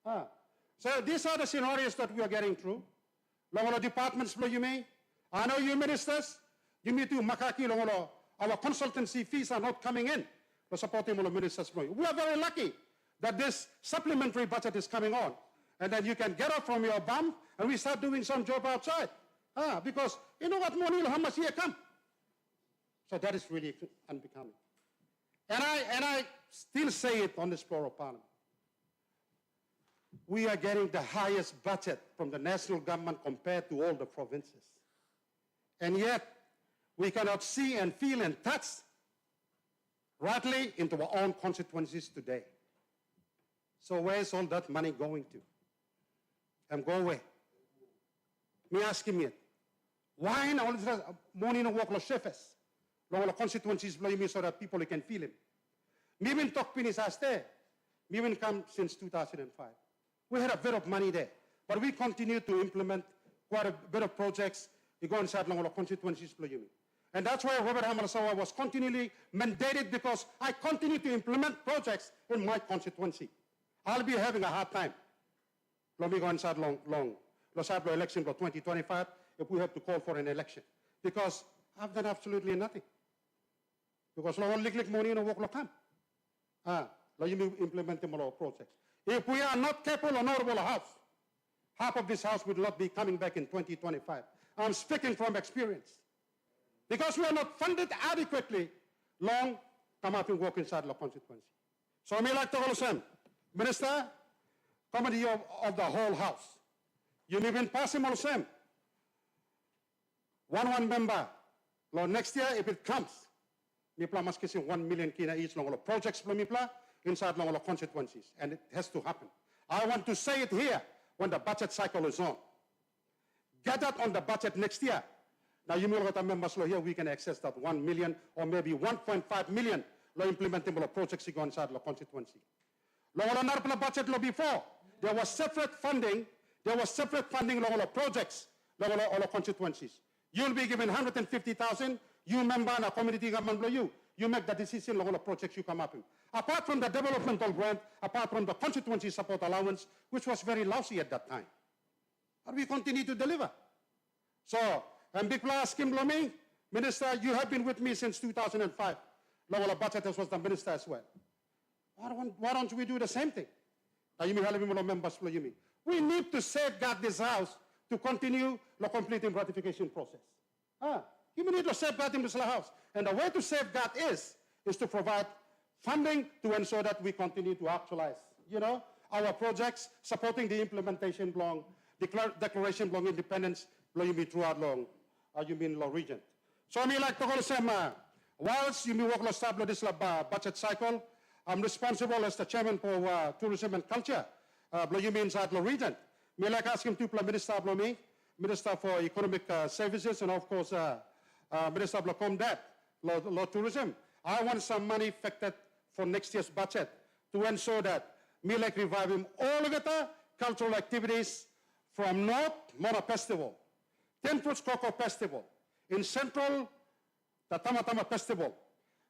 So these are the scenarios that we are getting through. Lower departments, you may. I know you ministers, you need to makaki, our consultancy fees are not coming in for supporting all the ministers. We are very lucky that this supplementary budget is coming on. And then you can get up from your bum and we start doing some job outside. Because you know what money, how much here come? So that is really unbecoming. And I still say it on this floor of Parliament. We are getting the highest budget from the national government compared to all the provinces. And yet, we cannot see and feel and touch rightly into our own constituencies today. So where's all that money going to? And go away. Me asking me, why in all this morning walk los chefs? Long constituencies blow me so that people can feel him. Me been talk pinis as there. Me been come since 2005. We had a bit of money there, but we continue to implement quite a bit of projects. We go inside long constituencies blow me. And that's why Robert Hamalasawa was continually mandated because I continue to implement projects in my constituency. I'll be having a hard time. Let me go inside long. Let's have the election for 2025 if we have to call for an election. Because I've done absolutely nothing. Because long lick money no work lo come. Let you implement them all projects. If we are not capable of honorable house, half of this house will not be coming back in 2025. I'm speaking from experience. Because we are not funded adequately, long come up and work inside the constituency. So I may like to call Sam, Minister, committee of the whole house. You may even pass him all Sam. One member. Next year, if it comes, Mipla must get 1 million kina each long projects from Mipla inside long constituencies. And it has to happen. I want to say it here when the budget cycle is on. Get that on the budget next year. Now you may look at members here, we can access that 1 million or maybe 1.5 million implementable projects inside the constituency. The budget before, there was separate funding projects all constituencies. You'll be given 150,000, you member and a community government you make the decision on all the projects you come up with. Apart from the developmental grant, apart from the constituency support allowance, which was very lousy at that time. But we continue to deliver. So, and big plus Kim Blomi, Minister, you have been with me since 2005. Lower budget was the minister as well. Why don't we do the same thing? Members, we need to safeguard this house to continue the completing ratification process. You need to safeguard in this house. And the way to safeguard is to provide funding to ensure that we continue to actualize, our projects supporting the implementation long, declaration long independence, throughout long, law region. So I mean like to go to some, whilst you work to establish this budget cycle, I'm responsible as the chairman for tourism and culture, inside law region. Me like ask him to Minister Blomi, Minister for Economic Services, and of course, Minister of Comdat, Law Tourism. I want some money affected for next year's budget to ensure that me like reviving all of the cultural activities from North, Mona Festival, 10 Fruits Cocoa Festival, in Central, the Tama Festival.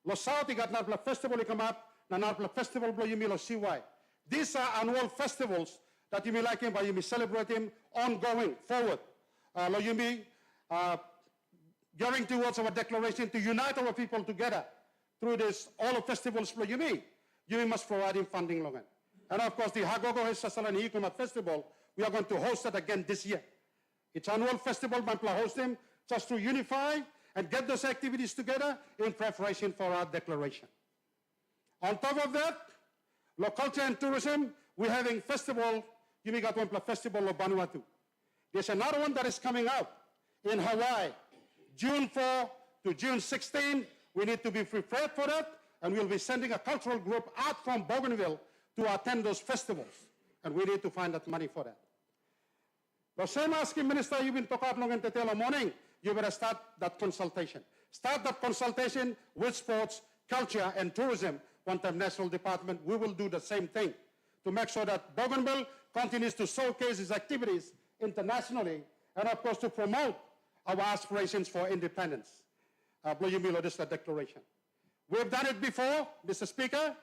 Lo South, you got Narpla Festival, you come up, the Narpla Festival, you may see why. These are annual festivals that you may like him, but you may celebrate him ongoing, forward. You may going towards our declaration to unite our people together through this all of festivals you may. you must provide him funding long. And of course, the Hagogo Sasalani Hikuma Festival, we are going to host it again this year. It's annual festival, Mampla host him just to unify and get those activities together in preparation for our declaration. On top of that, local culture and tourism, we're having festival, Yumigatwampla Festival of Vanuatu. There's another one that is coming out in Hawaii, June 4 to June 16. We need to be prepared for that, and we'll be sending a cultural group out from Bougainville to attend those festivals, and we need to find that money for that. The same asking minister, you've been talking long in the morning, you better start that consultation. Start that consultation with sports, culture, and tourism. One time national department, we will do the same thing to make sure that Bougainville continues to showcase its activities internationally, and of course to promote our aspirations for independence. This declaration. We've done it before, Mr. Speaker,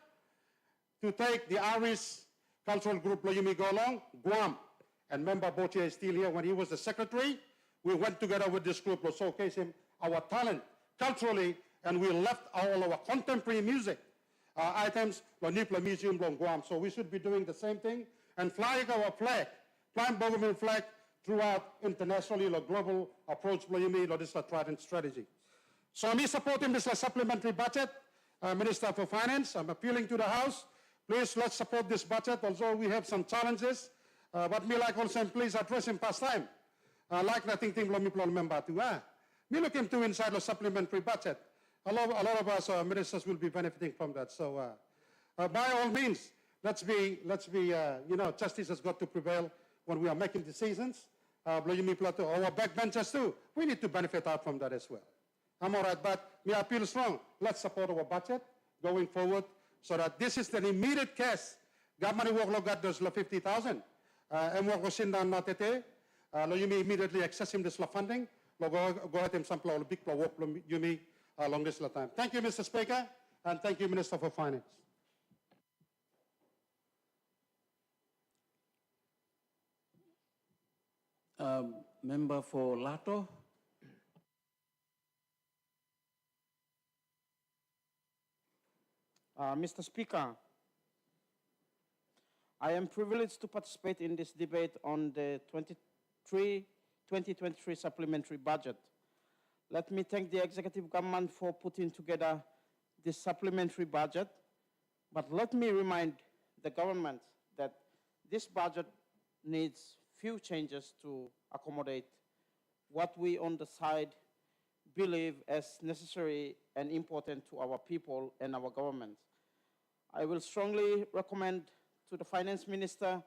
to take the Irish cultural group Loyumi Golong, Guam, and member Boche is still here when he was the secretary. We went together with this group to showcase him our talent culturally, and we left all our contemporary music items, Lonipla Museum, Guam. So we should be doing the same thing and flying our flag, flying Bougainville flag throughout internationally, the global approach, this Trident strategy. So I'm supporting this supplementary budget, Minister for Finance. I'm appealing to the House. Please, let's support this budget, although we have some challenges. But me like also, please address him past time. Like nothing thing member to me look into inside the supplementary budget. A lot of us ministers will be benefiting from that. So by all means, let's be justice has got to prevail when we are making decisions. Our backbenchers too, we need to benefit out from that as well. I'm all right, but me appeal strong. Let's support our budget going forward so that this is an immediate case. Government work got those 50,000. And work was in down natete. You may immediately access him this funding. Go ahead and sample all big work you may along this time. Thank you, Mr. Speaker, and thank you, Minister for Finance. Member for Lato. Mr. Speaker, I am privileged to participate in this debate on the 2023 supplementary budget. Let me thank the executive government for putting together this supplementary budget, but let me remind the government that this budget needs few changes to accommodate what we on the side believe as necessary and important to our people and our government. I will strongly recommend to the Finance Minister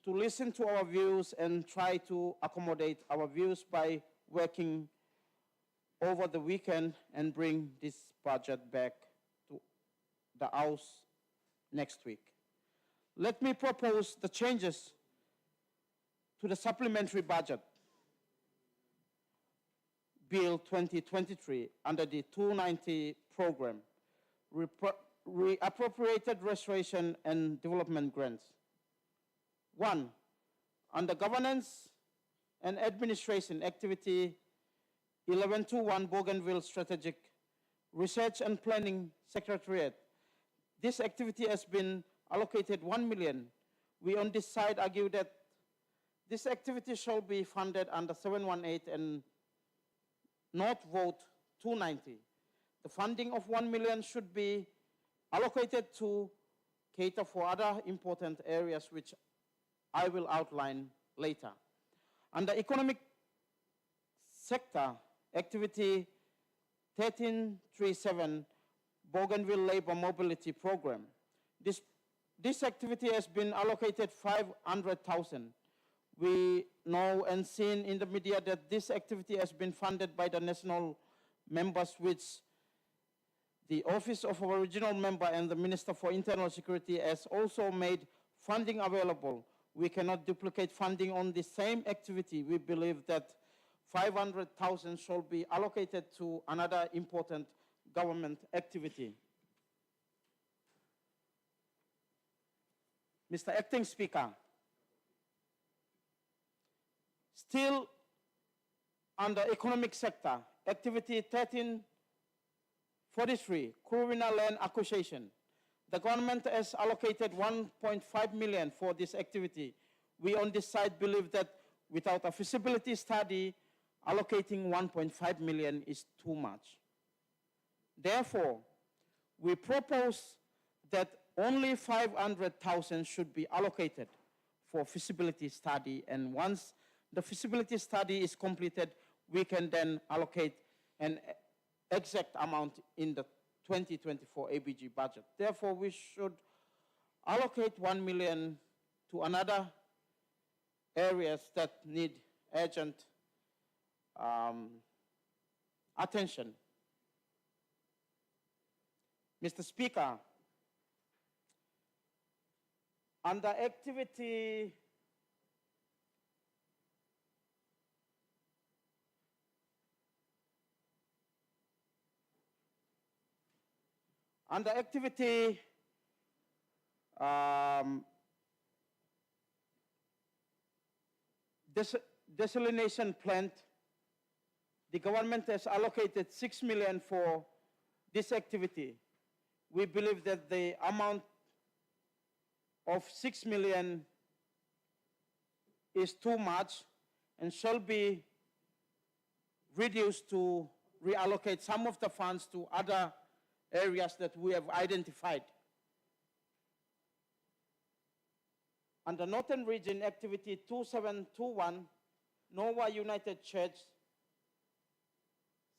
to listen to our views and try to accommodate our views by working over the weekend and bring this budget back to the House next week. Let me propose the changes to the supplementary budget, Bill 2023, under the 290 program, reappropriated restoration and development grants. 1, under governance and administration activity 1121 Bougainville Strategic Research and Planning Secretariat. This activity has been allocated 1 million. We on this side argue that this activity shall be funded under 718 and not vote 290. The funding of 1 million should be allocated to cater for other important areas which I will outline later. Under economic sector, activity 1337, Bougainville Labor Mobility Program. This activity has been allocated 500,000. We know and seen in the media that this activity has been funded by the national members, which the Office of our Regional Member and the Minister for Internal Security has also made funding available. We cannot duplicate funding on the same activity. We believe that 500,000 shall be allocated to another important government activity. Mr. Acting Speaker, still under economic sector, activity 1343, criminal land acquisition. The government has allocated 1.5 million for this activity. We on this side believe that without a feasibility study, allocating 1.5 million is too much. Therefore, we propose that only 500,000 should be allocated for feasibility study, and once the feasibility study is completed, we can then allocate an exact amount in the 2024 ABG budget. Therefore, we should allocate 1 million to another areas that need urgent attention. Mr. Speaker, under activity desalination plant, the government has allocated 6 million for this activity. We believe that the amount of 6 million is too much and shall be reduced to reallocate some of the funds to other areas that we have identified. Under Northern Region Activity 2721, Nova United Church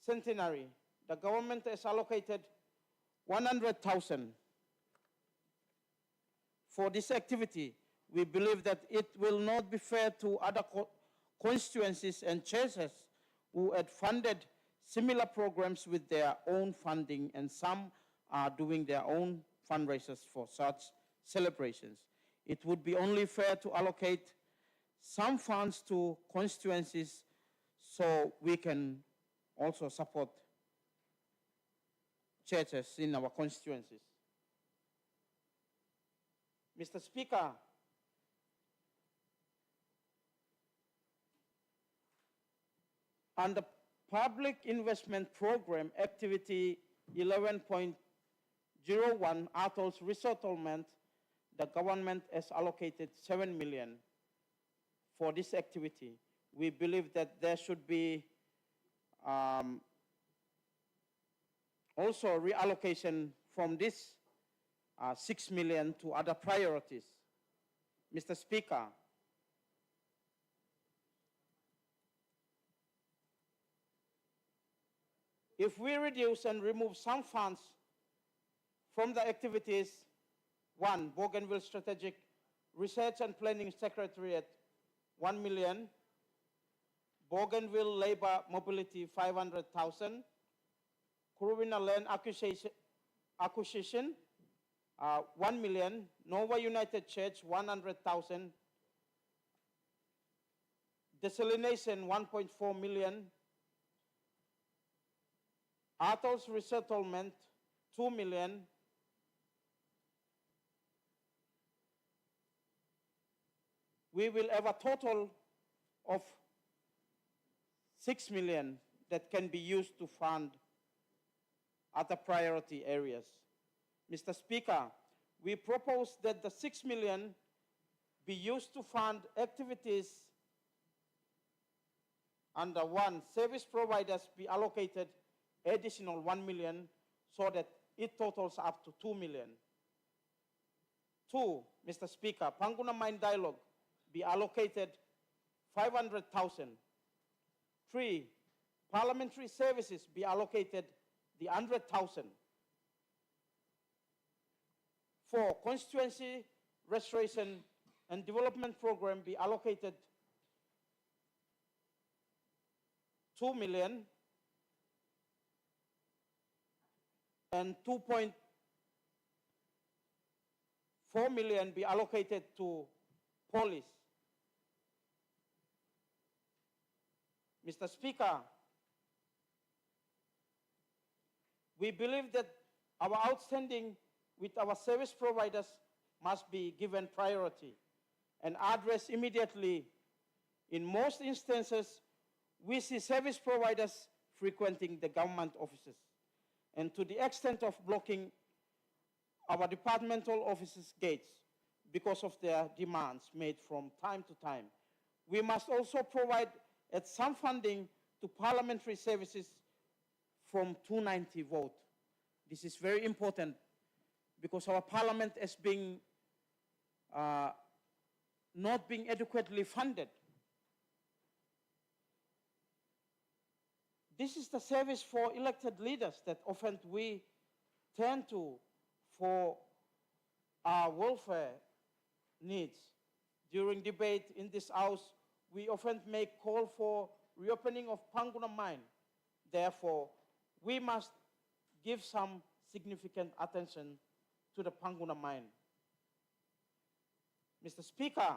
Centenary, the government has allocated 100,000 for this activity. We believe that it will not be fair to other constituencies and churches who had funded similar programs with their own funding, and some are doing their own fundraisers for such celebrations. It would be only fair to allocate some funds to constituencies so we can also support churches in our constituencies. Mr. Speaker, under Public Investment Program Activity 11.01, Atolls Resettlement, the government has allocated 7 million for this activity. We believe that there should be also reallocation from this 6 million to other priorities. Mr. Speaker, if we reduce and remove some funds from the activities, one, Bougainville Strategic Research and Planning Secretariat, 1 million, Bougainville Labor Mobility, 500,000, Kuruvina Land Acquisition, 1 million, Nova United Church, 100,000, Desalination, 1.4 million, Atolls Resettlement, 2 million, we will have a total of 6 million that can be used to fund other priority areas. Mr. Speaker, we propose that the 6 million be used to fund activities under one, service providers be allocated additional 1 million so that it totals up to 2 million. Two, Mr. Speaker, Panguna Mine Dialogue be allocated 500,000. Three, parliamentary services be allocated the 100,000. Four, constituency restoration and development program be allocated 2 million, and 2.4 million be allocated to police. Mr. Speaker, we believe that our outstanding with our service providers must be given priority and addressed immediately. In most instances, we see service providers frequenting the government offices, and to the extent of blocking our departmental offices' gates because of their demands made from time to time. We must also provide some funding to parliamentary services from 290 vote. This is very important because our parliament is being not being adequately funded. This is the service for elected leaders that often we turn to for our welfare needs. During debate in this House, we often make call for reopening of Panguna mine. Therefore, we must give some significant attention to the Panguna mine. Mr. Speaker,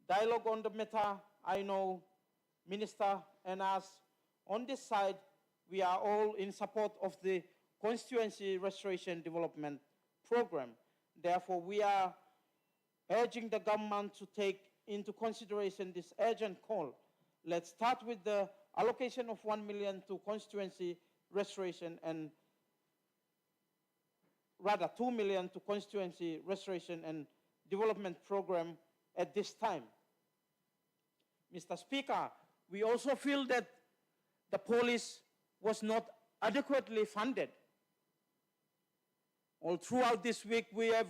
dialogue on the matter, I know Minister and us on this side, we are all in support of the Constituency Restoration Development Program. Therefore, we are urging the government to take into consideration this urgent call. Let's start with the allocation of 1 million to constituency restoration and rather 2 million to constituency restoration and development program at this time. Mr. Speaker, we also feel that the police was not adequately funded. All throughout this week, we have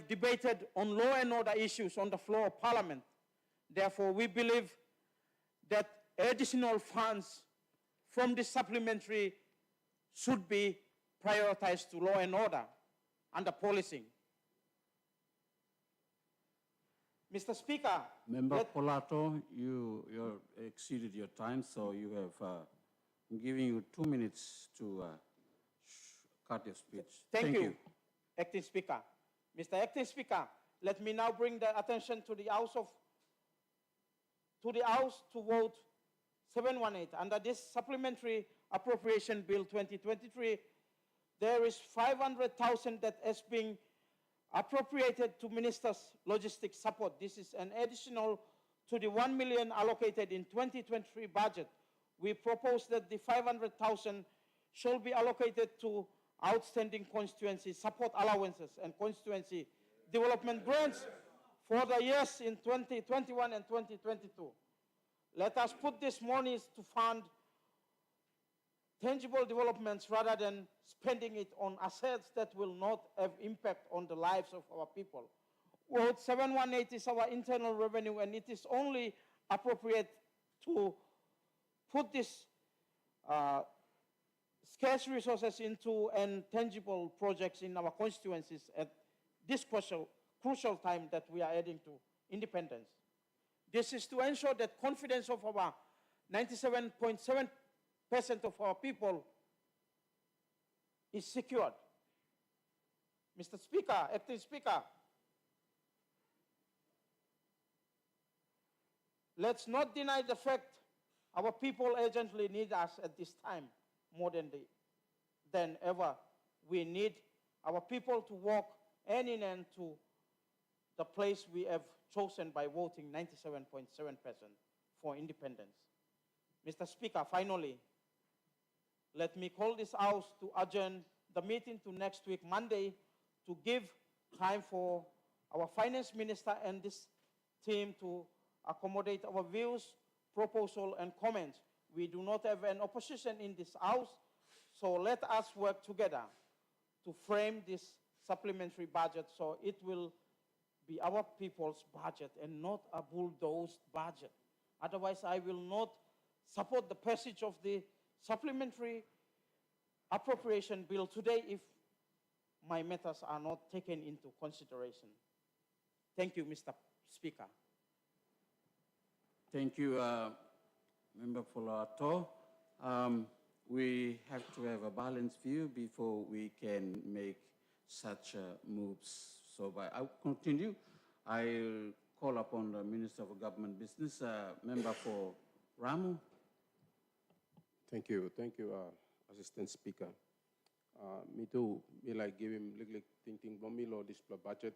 debated on law and order issues on the floor of Parliament. Therefore, we believe that additional funds from this supplementary should be prioritized to law and order under policing. Mr. Speaker. Member Polato, you exceeded your time, so you have, I'm giving you 2 minutes to cut your speech. Thank you, Acting Speaker. Mr. Acting Speaker, let me now bring the attention to the House to vote 718. Under this Supplementary Appropriation Bill 2023, there is 500,000 that has been appropriated to Minister's logistics support. This is an additional to the 1 million allocated in 2023 budget. We propose that the 500,000 shall be allocated to outstanding constituency support allowances and constituency development grants for the years in 2021 and 2022. Let us put this money to fund tangible developments rather than spending it on assets that will not have impact on the lives of our people. Vote 718 is our internal revenue, and it is only appropriate to put this scarce resources into tangible projects in our constituencies at this crucial time that we are heading to independence. This is to ensure that confidence of our 97.7% of our people is secured. Mr. Speaker, Acting Speaker, let's not deny the fact our people urgently need us at this time more than ever. We need our people to walk hand in hand to the place we have chosen by voting 97.7% for independence. Mr. Speaker, finally, let me call this House to adjourn the meeting to next week, Monday, to give time for our Finance Minister and this team to accommodate our views, proposal, and comments. We do not have an opposition in this House, so let us work together to frame this supplementary budget so it will be our people's budget and not a bulldozed budget. Otherwise, I will not support the passage of the supplementary appropriation bill today if my matters are not taken into consideration. Thank you, Mr. Speaker. Thank you, Member Polato. We have to have a balanced view before we can make such moves. So I'll continue. I'll call upon the Minister of Government Business, Member for Ramu. Thank you, Assistant Speaker. Me too, me like give him little thinking Bomilo this budget.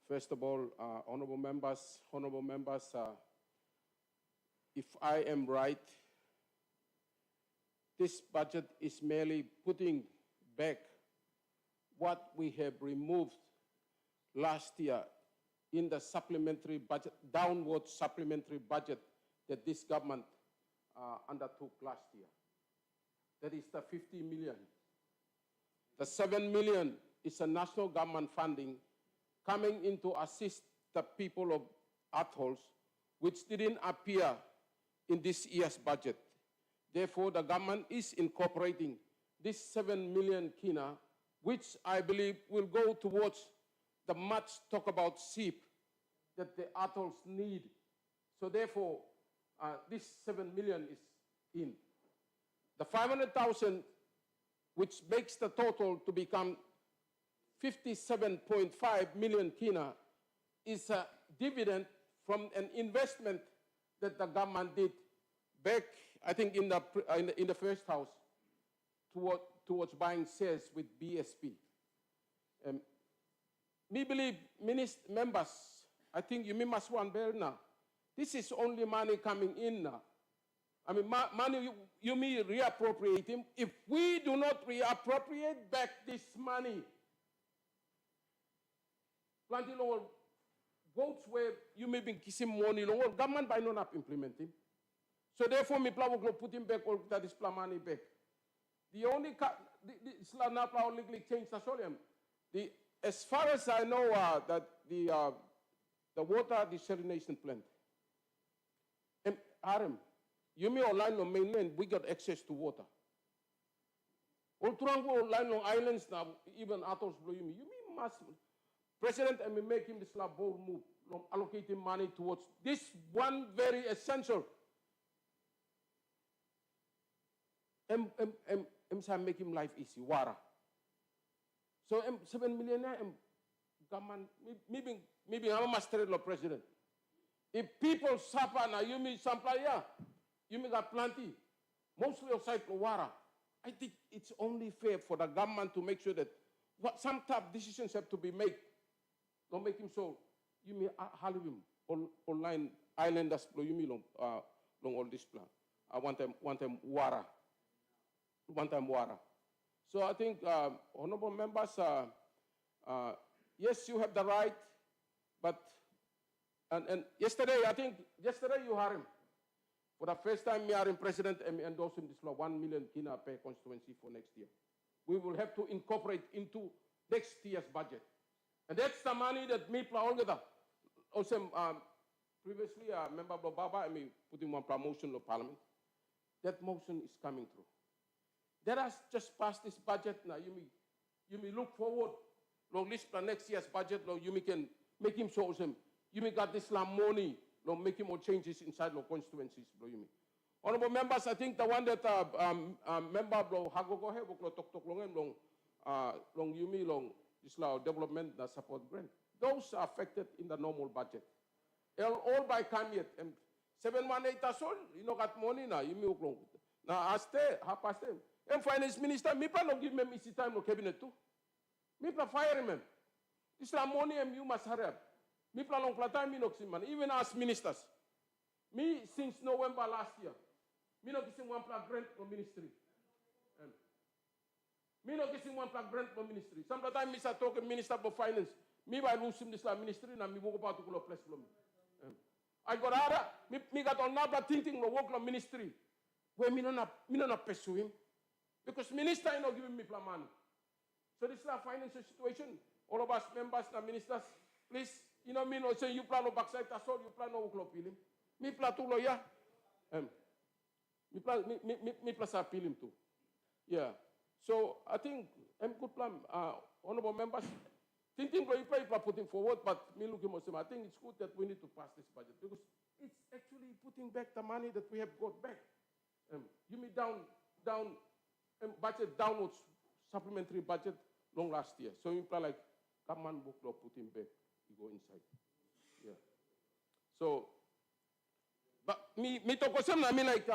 First of all, honorable members, if I am right, this budget is merely putting back what we have removed last year in the supplementary budget, downward supplementary budget that this government undertook last year. That is the 50 million. The 7 million is a national government funding coming in to assist the people of atolls, which didn't appear in this year's budget. Therefore, the government is incorporating this 7 million kina, which I believe will go towards the much talk about sheep that the atolls need. So therefore, this 7 million is in. The 500,000, which makes the total to become 57.5 million kina, is a dividend from an investment that the government did back, I think, in the first house towards buying shares with BSP. Me believe, members, I think you must want better now. This is only money coming in now. I mean, money you may reappropriate him. If we do not reappropriate back this money, plenty long votes where you may be kissing money long, government by not implementing. So therefore, me plan will put him back or that is plan money back. The only Islam now legally change the solium. As far as I know, that the water desalination plant, Aram, you may online on mainland, we got access to water. All throughout online on islands now, even atolls blow you must. President, and we make him this bold move, allocating money towards this one very essential. Make him life easy, water. So 7 million, government, maybe I'm a master law president. If people suffer now, you mean supply, you may got plenty, mostly outside the water. I think it's only fair for the government to make sure that some tough decisions have to be made. Don't make him so. You may have him online islanders. You may long all this plan. I want them water. One time water. So I think, honorable members, yes, you have the right, but and yesterday you heard him. For the first time, me are president and endorsing this law, 1 million kina per constituency for next year. We will have to incorporate into next year's budget. And that's the money that me plan together. Also, previously, member Baba and me putting one promotion of parliament. That motion is coming through. Let us just pass this budget now. You may look forward, long list for next year's budget. You can make him so awesome. You may got this money. Make him more changes inside the constituencies. Honorable members, I think the one that member Hagogo have talk long Yumi long this development support grant. Those are affected in the normal budget. All by Kamiet. 718 all, you know got money now. You may long. Now I stay, half past them. And finance minister, me plan give me easy time no cabinet too. Me plan fire him. This money you must hurry up. Me plan long time me no money. Even as ministers. Me since November last year. Me no kissing one plan grant for ministry. Me no kissing one plan grant for ministry. Sometimes me start talking minister for finance. Me by losing this ministry na me go about to go place for me. I got other me got another thinking no work on ministry. Where me no pursue him. Because minister is not giving me plan money. So this is a financial situation. All of us members and ministers, please, me no say you plan no backside, that's all, you plan no work him. Me plan to lawyer. Me plan appeal him too. Yeah. So I think good plan, honorable members. Thinking you putting forward, but me looking at I think it's good that we need to pass this budget because it's actually putting back the money that we have got back. You mean down budget downwards supplementary budget long last year. So you plan like government book law put him back, you go inside. Yeah. So but me talk some I mean like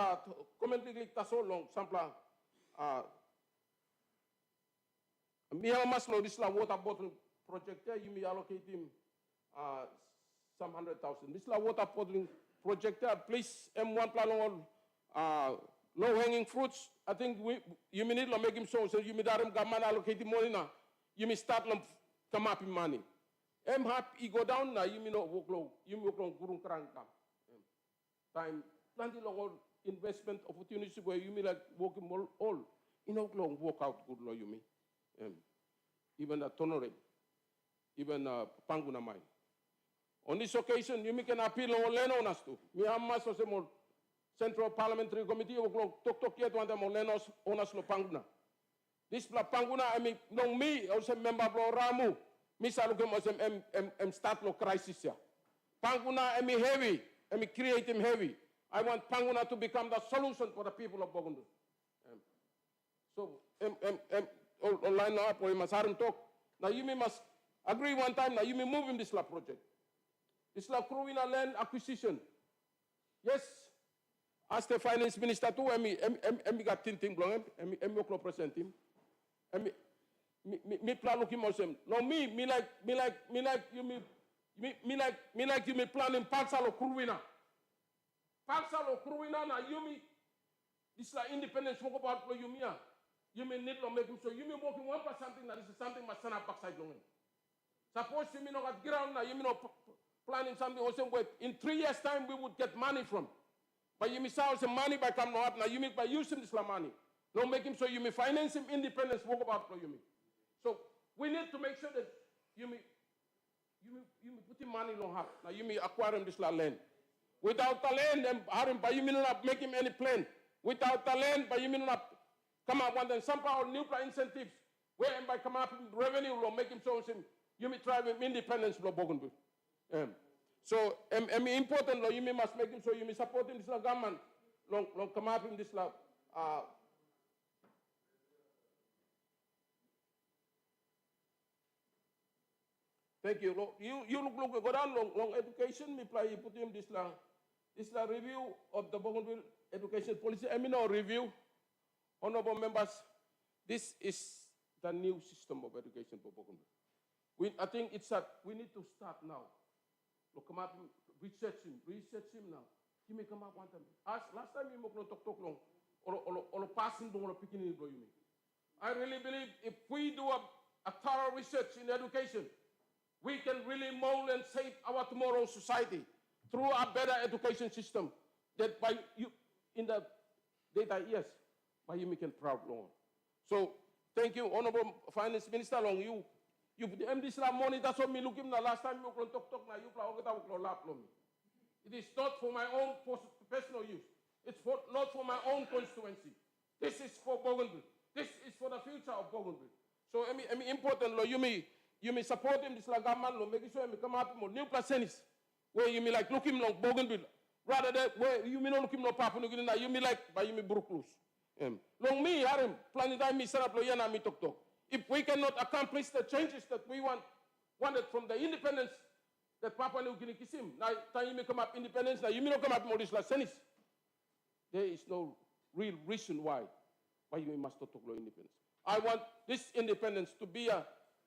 commenting like so long sample me have must know this water bottle project you may allocate him some 100,000. This water bottling project please M1 plan all low hanging fruits. I think you may need to make him so you may that government allocate him money now. you may start long come up in money. You go down now, you may not work long, you may work long gurung kerang kam. Time, plenty long investment opportunities where you may like working all, you know, long work out good law you may. Even a tolerate, even a panguna mine. On this occasion, you can appeal on Leno Nastu. Me Hamas was a Central Parliamentary Committee of Tok yet one of Lenos Onaslo Panguna. This Panguna, I mean, no me, also member of Ramu, Miss Alukum was start no crisis. Panguna, I mean heavy, I mean create him heavy. I want Panguna to become the solution for the people of Bogundu. So, online now, we must talk. Now, you must agree one time, now you may move in this project. This Kruwina land acquisition. Yes, as the finance minister too, I got tinting blong, I present him. Me plan looking also. No, me like you me planning Paksalo Kruwina. Paksalo Kruwina na you me this independence walk about you me. You may need to make him so you may working one for something that is something must send up backside long. Suppose you may not get ground now, you may not planning something also where in 3 years' time we would get money from. But you may sell some money by coming up now, you may by using this money. Don't make him so you may finance him independence, walk about for you may. So we need to make sure that you may put him money long half. Now you may acquire him this land. Without the land, then by you may not make him any plan. Without the land, by you may not come up with some power new incentives. Where by come up with revenue will make him so you may try him independence for Bogunbu. So important law you may must make him so you may support him this government long come up in this law. Thank you. You look go down long education. Me play put him this la review of the Bougainville education policy. I mean no review. Honorable members, this is the new system of education for Bougainville. I think we need to start now. Look, come up, research him now. He may come up one time. Last time you talk long, or passing or picking in you. I really believe if we do a thorough research in education, we can really mold and shape our tomorrow's society through a better education system that by you in the data years, by you make it proud long. So thank you, Honorable Finance Minister long you put the MD money, that's what me look him the last time you talk now you it is not for my own personal use. It's not for my own constituency. This is for Bougainville. This is for the future of Bougainville. So I mean important law you may support him this government law, making sure he come up with new placenis where you may like look him long Bougainville. Rather than where you may not look him no Papua New Guinea, you may like by you may Brooklyn. Long me, Harim, planning time me set up Loyana me talk. If we cannot accomplish the changes that we wanted from the independence that Papua New Guinea kisim, now time you may come up independence, now you may not come up more this senis. There is no real reason why you must not talk about independence. I want this independence to be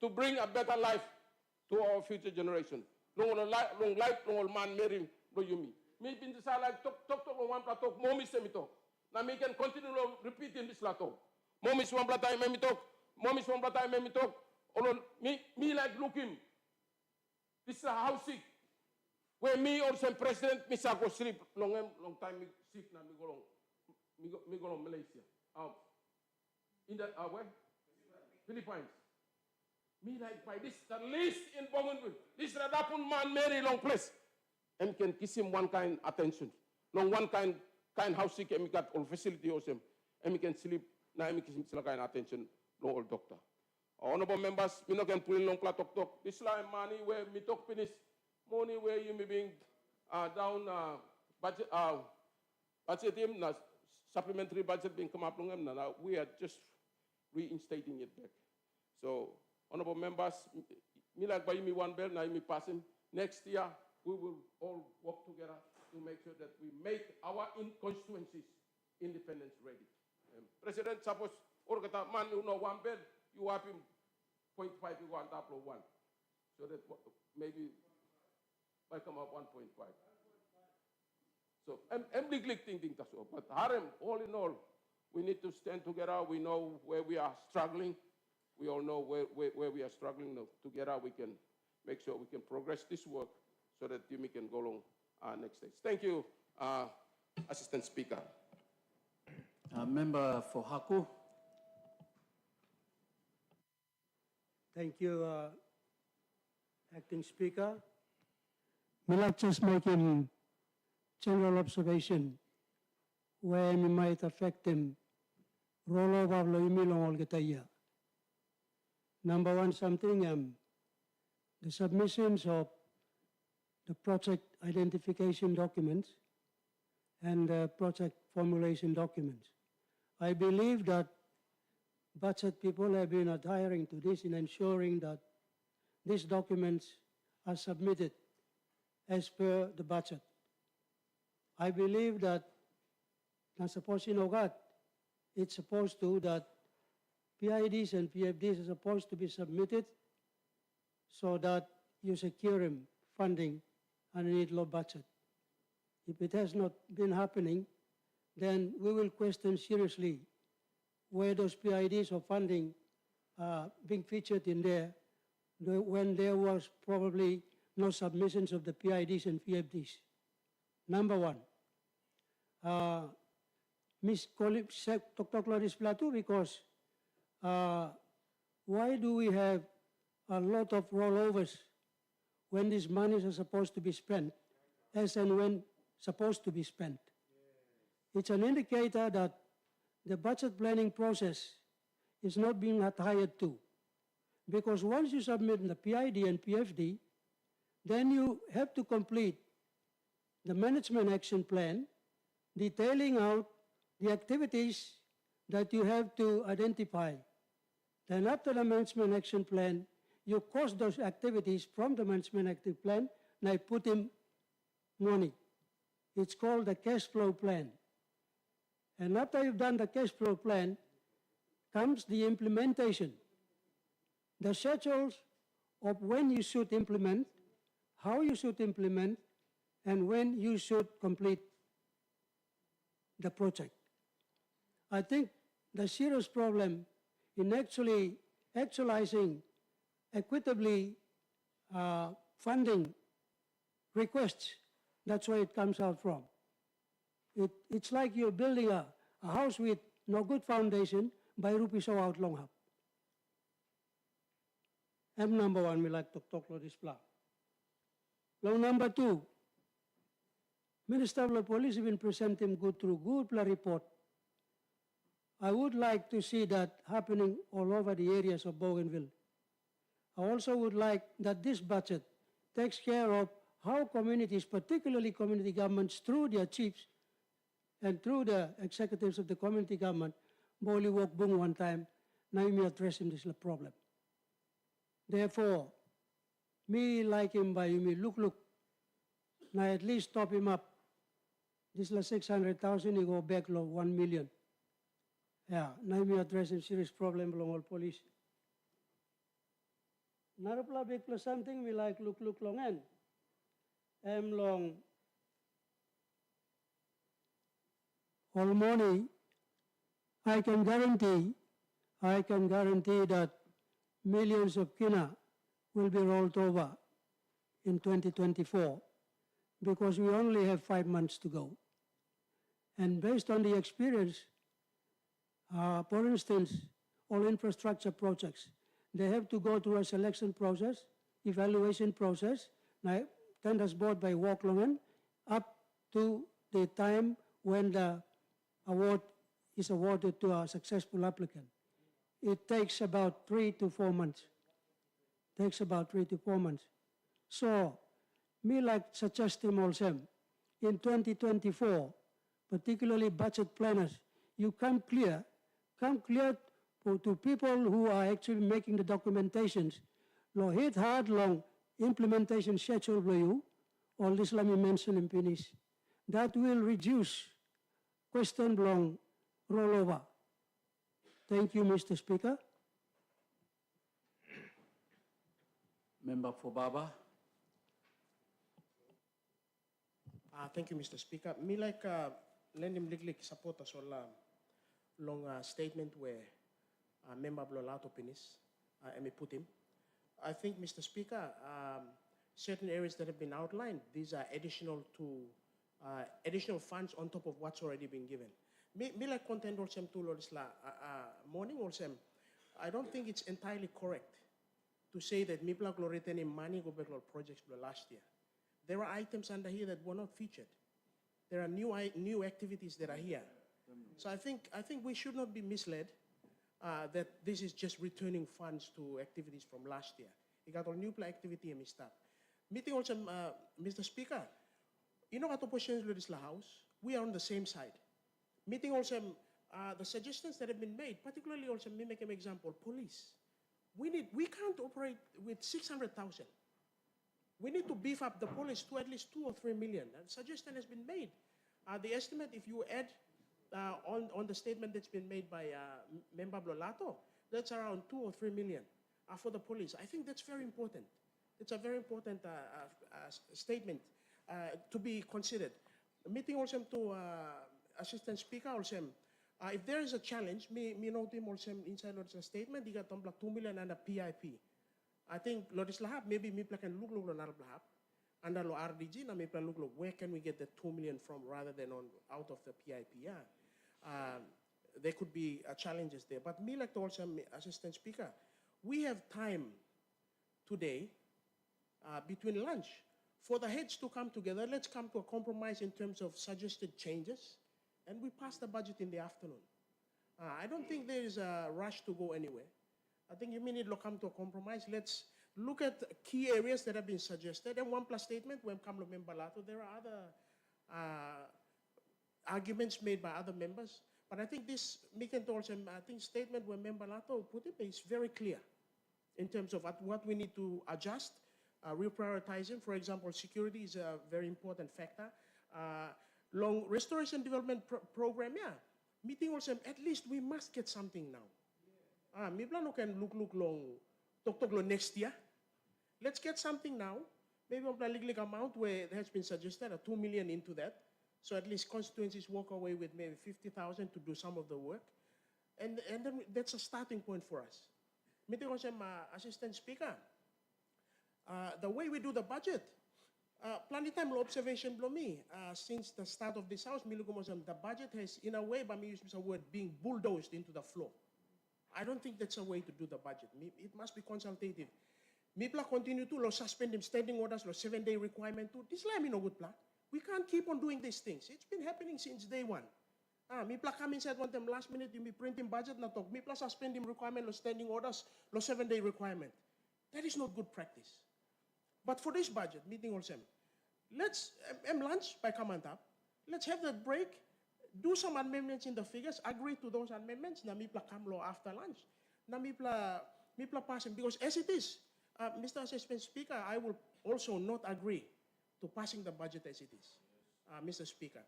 to bring a better life to our future generation. Long life, long man marrying you me. Me been this like talk one talk, mommy say me talk. Now me can continue repeating this lato. Mommy is one time me talk. Mommy is one time me talk. Me like looking. This is a house sick. Where me or some president me go sleep long time me sick now me go long Malaysia. In the where? Philippines. Me like by this the least in Bougainville. This Radapun man marry long place. And can kiss him one kind attention. Long one kind house sick and got all facility or some. And we can sleep now and kiss him some kind attention. No old doctor. Honorable members, we not can put in long talk. This line money where me talk finish. Money where you may bring down budget him now supplementary budget being come up long him now. We are just reinstating it back. So honorable members, me like buy me one bell, now me pass him. Next year we will all work together to make sure that we make our constituencies independence ready. President, suppose or get a man you know one bell, you have him 0.5, you go on top of 1. So that maybe I come up 1.5. So I'm neglecting things that's all. But Harem, all in all, we need to stand together. We know where we are struggling. we all know where we are struggling now. Together we can make sure we can progress this work so that we can go along our next stage. Thank you, Assistant Speaker. Member for Haku. Thank you, Acting Speaker. May I just make a general observation where it might affect them rollover lo imilong olgetaya. Number one, something, the submissions of the project identification documents and the project formulation documents. I believe that budget people have been adhering to this in ensuring that these documents are submitted as per the budget. I believe that, it's supposed to that PIDs and PFDs are supposed to be submitted so that you secure funding underneath low budget. If it has not been happening, then we will question seriously where those PIDs or funding being featured in there when there was probably no submissions of the PIDs and PFDs. Number one. Ms. Dr. Clarice Plateau, because why do we have a lot of rollovers when these monies are supposed to be spent, as and when supposed to be spent? It's an indicator that the budget planning process is not being adhered to. Because once you submit the PID and PFD, then you have to complete the management action plan detailing out the activities that you have to identify. Then after the management action plan, you cost those activities from the management action plan and I put in money. It's called the cash flow plan. And after you've done the cash flow plan, comes the implementation. The schedules of when you should implement, how you should implement, and when you should complete the project. I think the serious problem in actualizing equitably funding requests, that's where it comes out from. It's like you're building a house with no good foundation by rupiso out long hap. M number one, we like to talk about this plan. Long number two, Minister of the Police have been presenting good report. I would like to see that happening all over the areas of Bougainville. I also would like that this budget takes care of how communities, particularly community governments, through their chiefs and through the executives of the community government, Boli walk boom one time, now me addressing this problem. Therefore, me like him by me look, now at least top him up. This is 600,000, you go back low 1 million. Yeah, now me addressing serious problem along all police. Narapla big plus something we like look long end. Long all money, I can guarantee that millions of kina will be rolled over in 2024 because we only have 5 months to go. And based on the experience, for instance, all infrastructure projects, they have to go through a selection process, evaluation process, tenders board by Walklongan, up to the time when the award is awarded to a successful applicant. It takes about 3 to 4 months. So, me like suggest him also, in 2024, particularly budget planners, you come clear to people who are actually making the documentations. Lo hit hard long implementation schedule for you, all this let me mention in finish. That will reduce question long rollover. Thank you, Mr. Speaker. Member for Baba. Thank you, Mr. Speaker. Me like lend him support us all long statement where member blow out opinions and we put him. I think, Mr. Speaker, certain areas that have been outlined, these are additional funds on top of what's already been given. Me like content also to morning also, I don't think it's entirely correct to say that me plug returning money go back to projects last year. There are items under here that were not featured. There are new activities that are here. So I think we should not be misled that this is just returning funds to activities from last year. You got all new activity and stuff. Meeting also, Mr. Speaker, you know what opposition in this house? We are on the same side. Meeting also the suggestions that have been made, particularly also me make an example, police. We can't operate with 600,000. We need to beef up the police to at least 2 or 3 million. A suggestion has been made. The estimate, if you add on the statement that's been made by Member Blolato, that's around 2 or 3 million for the police. I think that's very important. It's a very important statement to be considered. Meeting also to Assistant Speaker also, if there is a challenge, me note him also inside of the statement, he got 2 million under PIP. I think Lodis Lahab, maybe me can look on Lahab, under lo RDG, na me look where can we get the 2 million from rather than out of the PIP. Yeah. There could be challenges there. But me like to also, Assistant Speaker, we have time today between lunch for the heads to come together. Let's come to a compromise in terms of suggested changes, and we pass the budget in the afternoon. I don't think there is a rush to go anywhere. I think you need to come to a compromise. Let's look at key areas that have been suggested. And one plus statement, when come to Member Lato, there are other arguments made by other members. But I think this, I think statement when Member Lato put it is very clear in terms of what we need to adjust, reprioritizing. For example, security is a very important factor. Long restoration development program, yeah. Meeting also, at least we must get something now. Maybe no can look long, talk next year. Let's get something now. Maybe on the legal amount where it has been suggested, 2 million into that. So at least constituencies walk away with maybe 50,000 to do some of the work. And then that's a starting point for us. Meeting also, Assistant Speaker, the way we do the budget, plenty time observation below me, since the start of this house, the budget has, in a way, by me using the word, being bulldozed into the floor. I don't think that's a way to do the budget. It must be consultative. Mipla continue to suspend him standing orders, 7-day requirement to. This is no good plan. We can't keep on doing these things. It's been happening since day one. Mipla come inside one time last minute, you be printing budget, na talk. Mipla suspending requirement, standing orders, 7-day requirement. That is not good practice. But for this budget, meeting also, let's lunch by command up. Let's have that break. Do some amendments in the figures, agree to those amendments, na mipla come law after lunch. Na mipla passing, because as it is, Mr. Assistant Speaker, I will also not agree to passing the budget as it is, Mr. Speaker.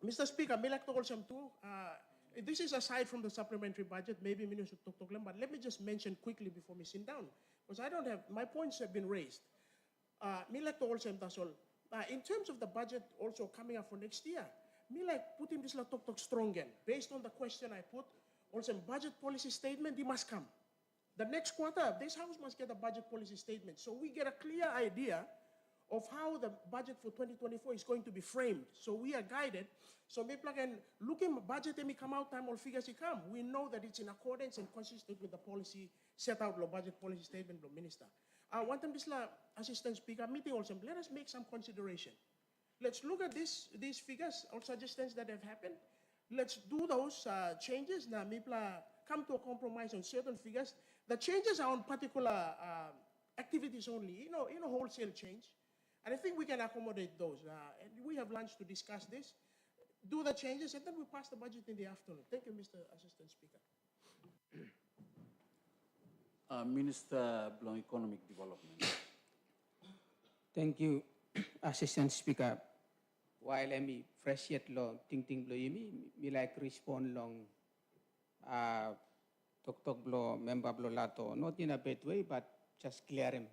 Mr. Speaker, may like to also too, this is aside from the supplementary budget, maybe Minister Tok, but let me just mention quickly before me sit down, because I don't have, my points have been raised. Me like to also in terms of the budget also coming up for next year, me like putting this talk strong again. Based on the question I put, also budget policy statement, it must come. The next quarter, this house must get a budget policy statement. So we get a clear idea of how the budget for 2024 is going to be framed. So we are guided. So maybe can look in budget and come out time or figures come. We know that it's in accordance and consistent with the policy set out the budget policy statement from Minister. One time this Assistant Speaker meeting also, let us make some consideration. Let's look at these figures or suggestions that have happened. Let's do those changes. Now, Mipla come to a compromise on certain figures. The changes are on particular activities only, wholesale change. And I think we can accommodate those. And we have lunch to discuss this, do the changes, and then we pass the budget in the afternoon. Thank you, Mr. Assistant Speaker. Minister Blong Economic Development. Thank you, Assistant Speaker. While I'm fresh yet long, ting blow me like respond long. Tok blow member blow lato, not in a bad way, but just clear him.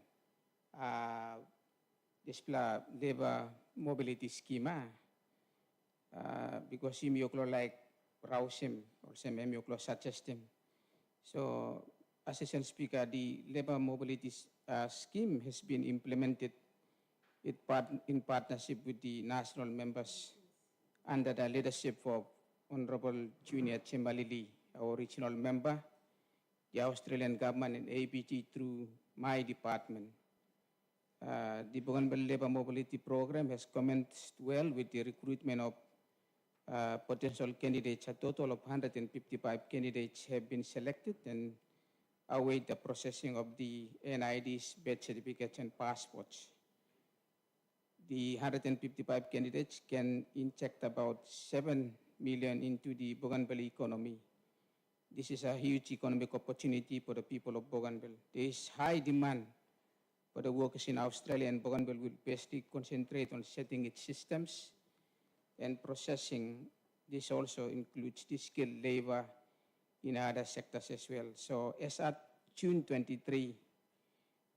This labor mobility schema, because him you like rouse him or some him you suggest him. So Assistant Speaker, the labor mobility scheme has been implemented in partnership with the national members under the leadership of Honorable Junior Chemalili, our regional member, the Australian government and ABG through my department. The Bougainville Labor Mobility Program has commenced well with the recruitment of potential candidates. A total of 155 candidates have been selected and await the processing of the NIDs, birth certificates, and passports. The 155 candidates can inject about 7 million into the Bougainville economy. This is a huge economic opportunity for the people of Bougainville. There is high demand for the workers in Australia, and Bougainville will basically concentrate on setting its systems and processing. This also includes the skilled labor in other sectors as well. So as at June 23,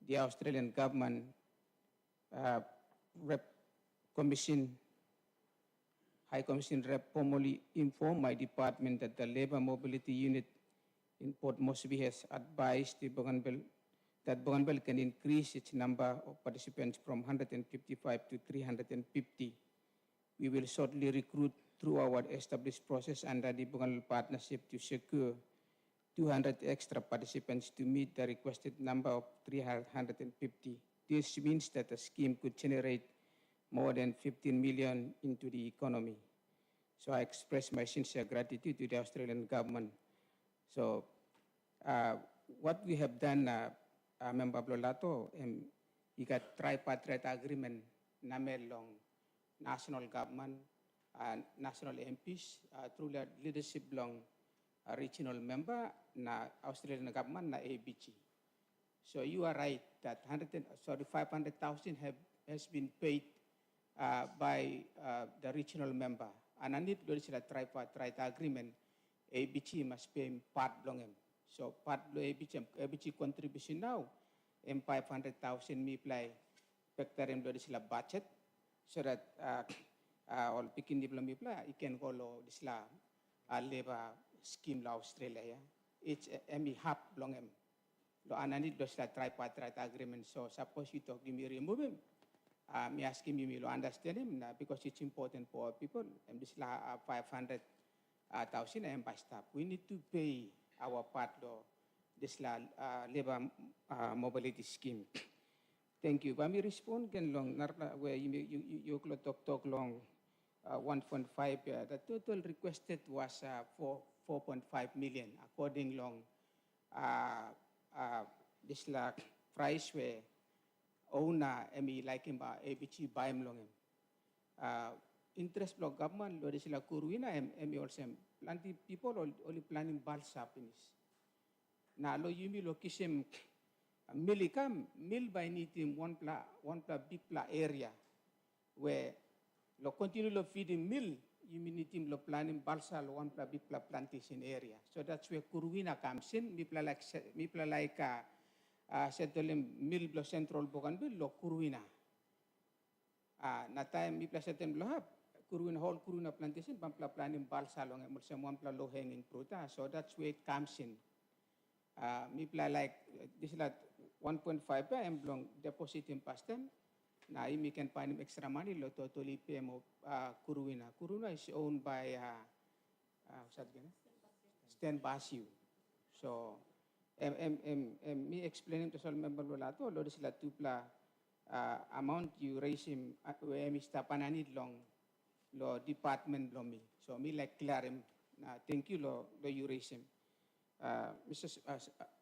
the Australian government High Commission Rep formally informed my department that the Labor Mobility Unit in Port Moresby has advised the that Bougainville can increase its number of participants from 155 to 350. We will shortly recruit through our established process under the Bougainville Partnership to secure 200 extra participants to meet the requested number of 350. This means that the scheme could generate more than 15 million into the economy. So I express my sincere gratitude to the Australian government. So what we have done, Member Blolato, we got tripartite agreement namelong national government and national MPs through the leadership long regional member na Australian government na ABG. So you are right that 500,000 has been paid by the regional member. And I need to do a tripartite agreement. ABG must pay part long. So part of ABG contribution now, 500,000 me play factor in the budget, so that all picking diploma play, it can go lo this labor scheme la Australia. It's half long. Lo anani do sila tripartite agreement. So suppose you talk to me remove him. Me asking me to understand him because it's important for people. And this 500,000 and by staff. We need to pay our part of this labor mobility scheme. Thank you. When we respond can long where you talk long 1.5. The total requested was 4.5 million according long this price where owner like him ABG buy him long interest block government lo sila kuruina also plenty people only planning balsa finish na lo yumi lo kisim milikam mil by nitim one big area where lo continue lo feeding mill you need him lo planning balsa lo one big plantation area. So that's where kuruina comes in. Me like settling mill blo central Bougainville lo kuruina. Na time me settling blo hab kuruina whole kuruina plantation pampla planning balsa long emulsa one low hanging fruit. So that's where it comes in. Me like this like 1.5 I'm long deposit in past time. Now you can find him extra money lo totally pay mo kuruina. Kuruina is owned by Stan Basiu. So me explaining to some member lo lo sila tupla amount you raise him where me stapananid long lo department lo me. So me like clear him. Thank you lo you raise him. Mr.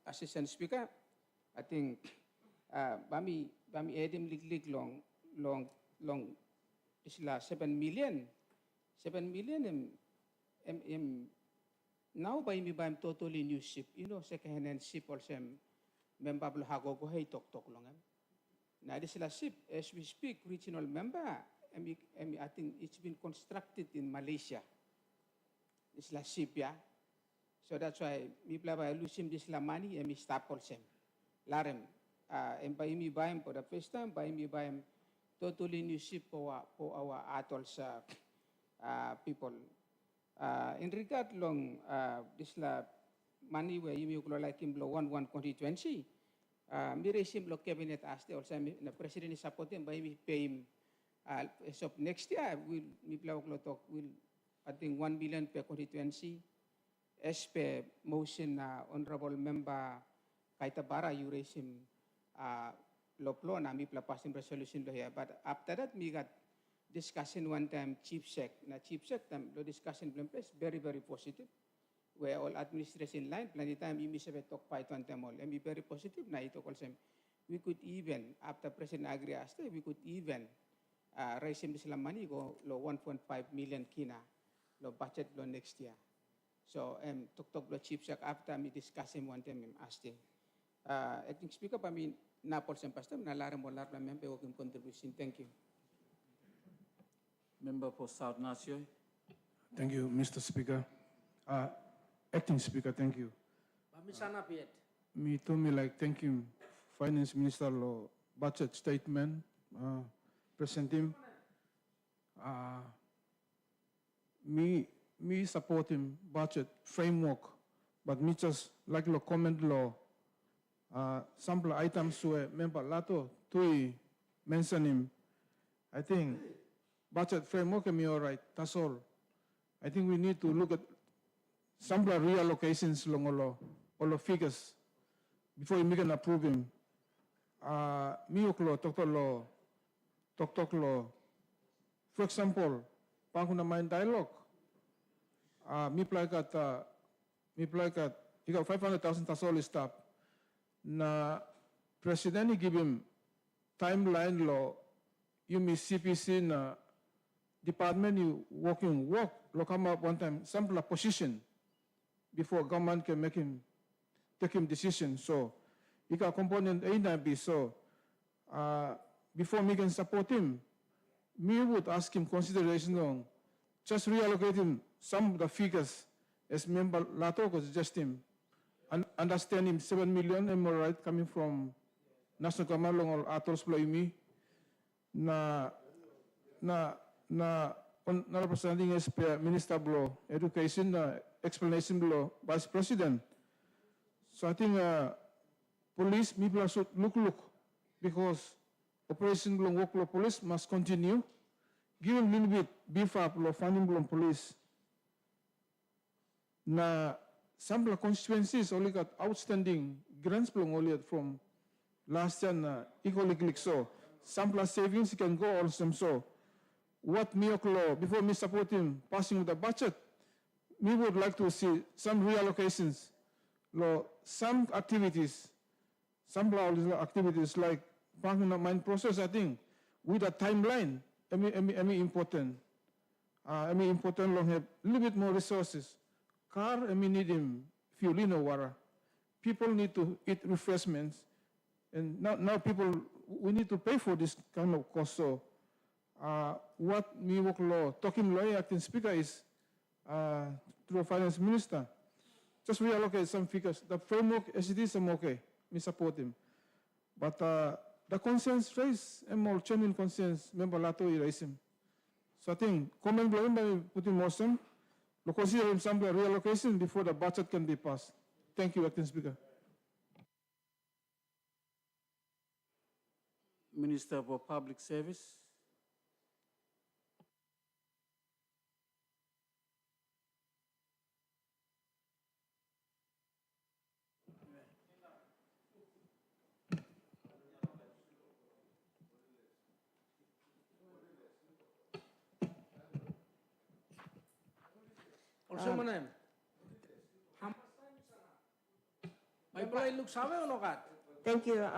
Assistant Speaker, I think bami edim lig long isla 7 million now by me bam totally new ship, you know, second hand ship also member blo hago go hey tok long now this la ship as we speak regional member I think it's been constructed in Malaysia this la ship yeah. So that's why me play by losing this la money and me stop also larem and by me buy him for the first time by me buy him totally new ship for our atolls people. In regard long this la money where you may like him blow 1 constituency. Me raise him blow cabinet as the also the president is supporting by me pay him as of next year will I think 1 billion per constituency as per motion honorable member Kaita Bara you raise him law na me passing resolution here. But after that me got discussion one time chief sec the discussion place very positive where all administration line plenty time you miss a talk python them all and be very positive na ito also we could even after president agree we could even raise him this money go lo 1.5 million kina lo budget lo next year. So talk lo chief sec after me discuss him one time asking acting speaker pa mi napol sem pastor na lara mo lara member working contribution. Thank you. Member for South Nasio. Thank you, Mr. Speaker. Acting Speaker, thank you. Me too, me like thank him, Finance Minister lo budget statement, present him. Me support him budget framework, but me just like lo comment lo sample items where member lato tui mention him. I think budget framework can be all right. That's all. I think we need to look at some reallocations along all the figures before we can approve him. Me talk law. For example, panguna mind dialogue. Me like at he got 500,000 that's all stop. Na president give him timeline law. You miss CPC na department you work, lo come up one time, sample position before government can take him decision. So, ika component A na B. So, before me can support him, me would ask him consideration on just reallocate him some of the figures as member Lato was just him. And understand him 7 million, am I right, coming from national government long or atols play me. Na representing as Minister Blow Education explanation below Vice President. So I think police people should look because operation below work below police must continue. Give a little bit beef up below funding below police. Na some constituencies only got outstanding grants below only from last year equally click so some savings can go also so. What me before me support him passing the budget, we would like to see some reallocations, some activities like banking mind process. I think with a timeline, important. Important long have a little bit more resources. Car, need him fuel water. People need to eat refreshments, and now people we need to pay for this kind of cost. So. What me work law talking lawyer acting speaker is to the finance minister. Just reallocate some figures. The framework as it is, I'm okay. Me support him. But the concerns raised, I'm all genuine concerns. Member Lato raise him. So I think comment below by putting motion. To consider him some reallocation before the budget can be passed. Thank you, acting speaker. Minister for Public Service. Also manem. May play look sawe o no kat? Thank you.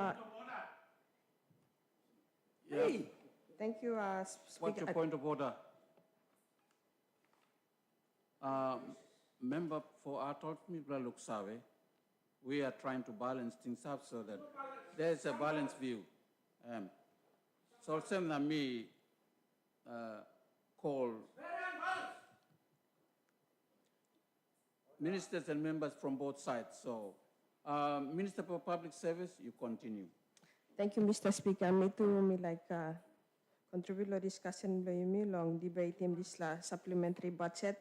Hey. Thank you, Speaker. What's your point of order? Member for Atot Mibla Luksawe, we are trying to balance things up so that there's a balanced view. So same than me call ministers and members from both sides. So, Minister for Public Service, you continue. Thank you, Mr. Speaker. Me too, me like contribute to discussion by me long debate in this supplementary budget.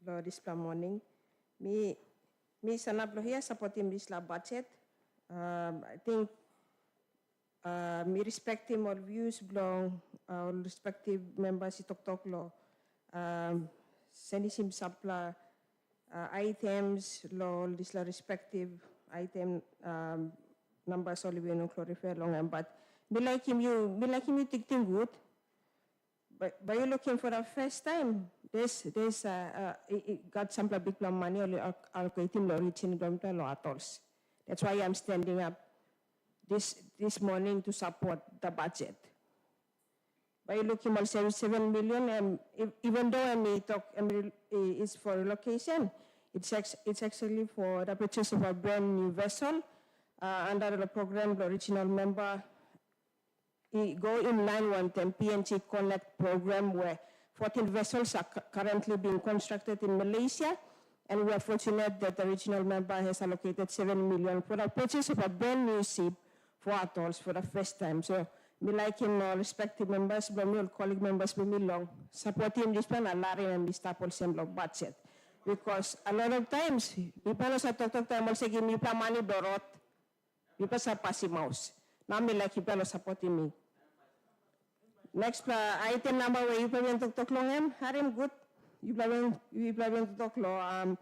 Lo this morning, me sanap lo here supporting this la budget. I think me respecting all views belong all respective members itok lo senisim sapla items lo this la respective item numbers all we no refer long but me like him you think good. But you looking for the first time, there's got some big plan money allocating lo reaching lo atolls. That's why I'm standing up this morning to support the budget. By looking at 7 million, even though is for relocation, it's actually for the purchase of a brand new vessel under the program, the original member. Go in line with the PNG Connect program where 14 vessels are currently being constructed in Malaysia, and we are fortunate that the regional member has allocated 7 million for the purchase of a brand new ship for atolls for the first time. So, me like him, respective members, colleague members, me long supporting this plan, alarin and this tapol semblong budget. Because a lot of times, people sa talk time also give me pa money dorot, people sa pasi mouse. Now me like people supporting me. Next item number where you plan to talk long harim good. You plan to talk long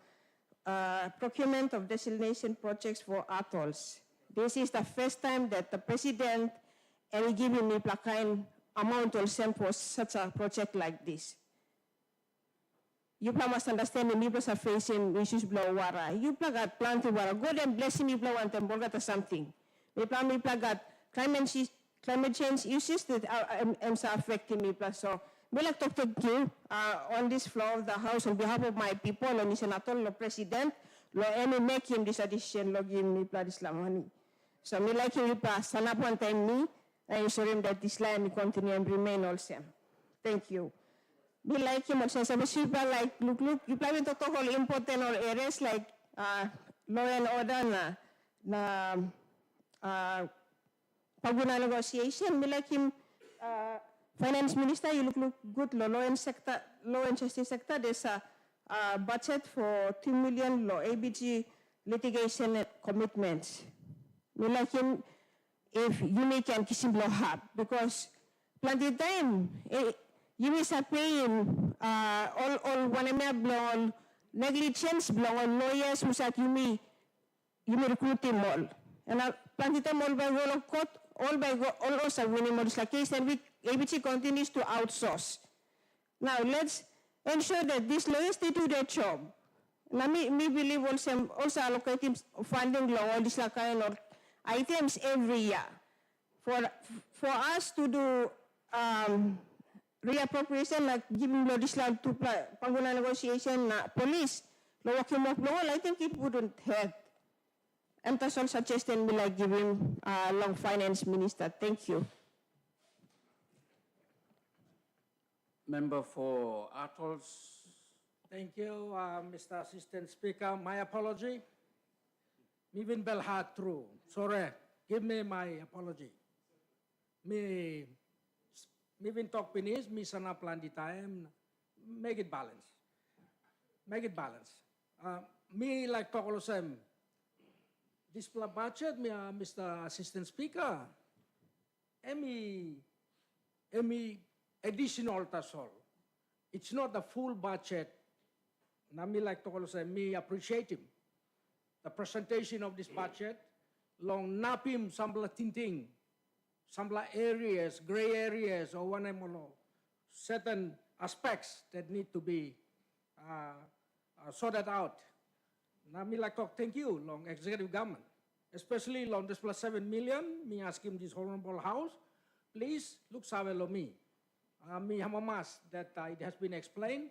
procurement of desalination projects for atolls. This is the first time that the president and giving me kind amount of same for such a project like this. You must understand me are facing issues below water. You got plenty of water. God and bless me want them got something. Me got climate change issues that are affecting me. So, I like to talk to you on this floor of the House on behalf of my people, and is an atol, President, any making this addition, give me this money. So, I like you sanap one time me, and ensuring that this line will continue and remain also. Thank you. Me like him also, so like, look, you plan to talk all important or areas like law and order na paguna negotiation, me like him, finance minister, you look good, law and justice sector, there's a budget for 2 million law ABG litigation commitments. Me like him, if you make an kisim law hub, because plenty time, you is paying all one blown negligence blown lawyers who said you may recruit him all. And plenty time all by roll of court, all also winning more like case, and ABC continues to outsource. Now let's ensure that these lawyers they do their job. Now me believe also allocating funding law all this like kind of items every year for us to do reappropriation like giving law this like to panguna negotiation police law working of law. I think it wouldn't hurt. And that's all suggestion me like giving long finance minister. Thank you. Member for atolls. Thank you, Mr. Assistant Speaker. My apology. Me been bel hard through. Sorry. Give me my apology. Me been talk Pinese, me sana plan the time. Make it balance. Make it balance. Me like talk all the same. This budget, me, Mr. Assistant Speaker, any additional that's all. It's not the full budget. Now me like to say, me appreciate him. The presentation of this budget, long napim sambla tinting, sambla areas, gray areas, or one certain aspects that need to be sorted out. Now me like to thank you, long executive government, especially long this plus 7 million. Me ask him this honorable house, please look savelo me. Me hamamas that it has been explained.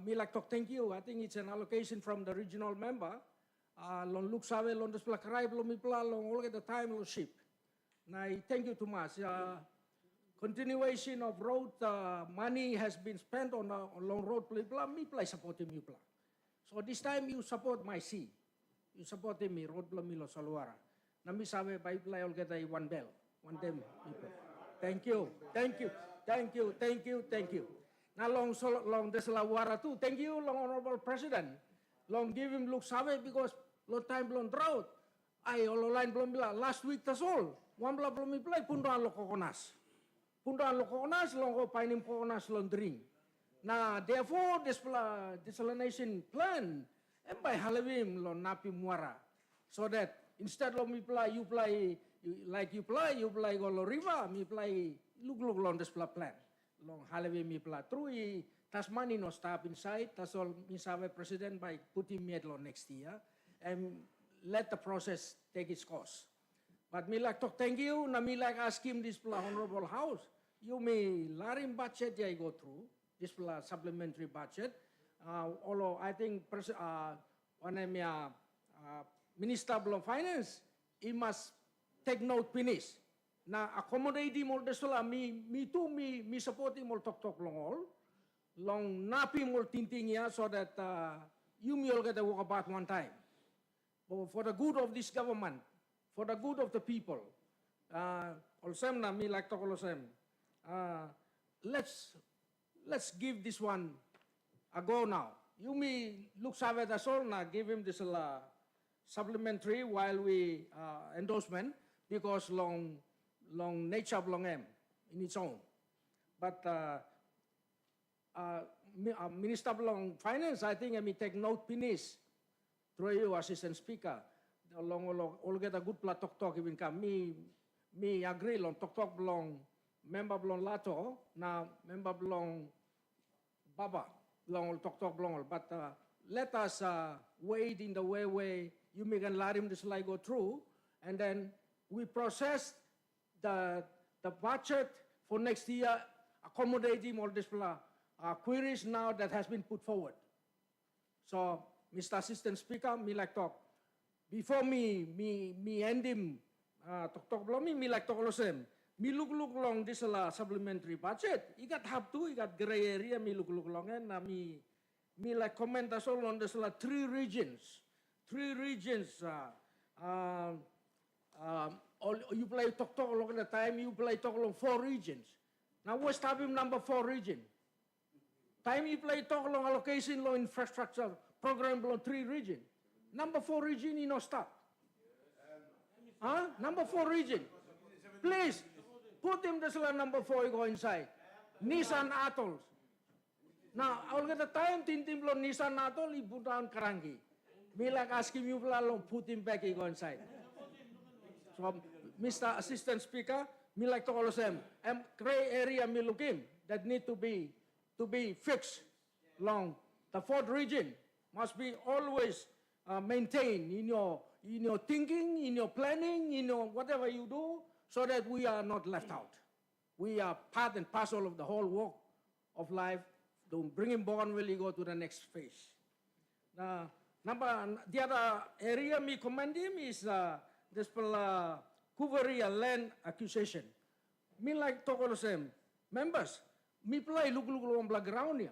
Me like to thank you. I think it's an allocation from the regional member. Long look save long this plus karay long me pla long all the time long ship. Now thank you too much. Continuation of road money has been spent on long road pla me play supporting you pla. So this time you support my sea. You supported me, road Blamilo Saluara. Nami sabi by play all get a one day people. Thank you, thank you, thank you, thank you, thank you. Na long desla wara too. Thank you, long Honorable President. Long give him look save because long time belum drought. Ay ololine belum bila last week tas all. Wan bela belum play pundoan lo kokonas. Pundoan lo kokonas long ko painim kokonas long drink. Now therefore this desalination plan and by halawim lo napi muara. So that instead of me play, you play go lo river, me play look long this plan. Long halawim me play through tas money no stop inside. Tas all misabe president by putting me at lo next year and let the process take its course. But me like talk thank you, na me like ask him this honorable house. You may larim budget I go through, this supplementary budget. Although I think Minister of Finance, he must take note finish. Na accommodate him all this me too, me support him all talk long all. Long napi all tinting ya so that you may all get a walk about one time. But for the good of this government, for the good of the people, olsem na me like talk olsem. Let's give this one a go now. You may look save that's all now, give him this supplementary while we endorsement because long nature belong him in its own. But Minister belong Finance, I think I may take note finish through you, Assistant Speaker. All get a good plat talk even come. Me agree long talk belong member belong Lato, now member belong Baba, belong talk belong. But let us wait in the way you may let him this go through, and then we process the budget for next year, accommodating all this queries now that has been put forward. So, Mr. Assistant Speaker, me like talk. Before me end him talk belong me like talk losem. Me look long this supplementary budget. You got have to, you got gray area. Me look long and me like comment as all on this three regions. All you play talk long at the time. You play talk long 4 regions. Now we stop him number 4 region. Time you play talk long allocation long infrastructure program long 3 region. Number 4 region you know stop. Number 4 region. Please. Put him this number 4, you go inside. Nissan Atolls. Now, I'll get the time, Tintim Nissan Atoll, he put down Karangi. Me like asking you, put him back, he go inside. So, Mr. Assistant Speaker, me like to all of them. Gray area me looking that need to be fixed long. The 4th region must be always maintained in your thinking, in your planning, in your whatever you do, so that we are not left out. We are part and parcel of the whole walk of life. Don't bring him born will he go to the next phase. The other area me commend him is this Kuvaria land acquisition. Me like Tokolosem members, me play look on the ground here.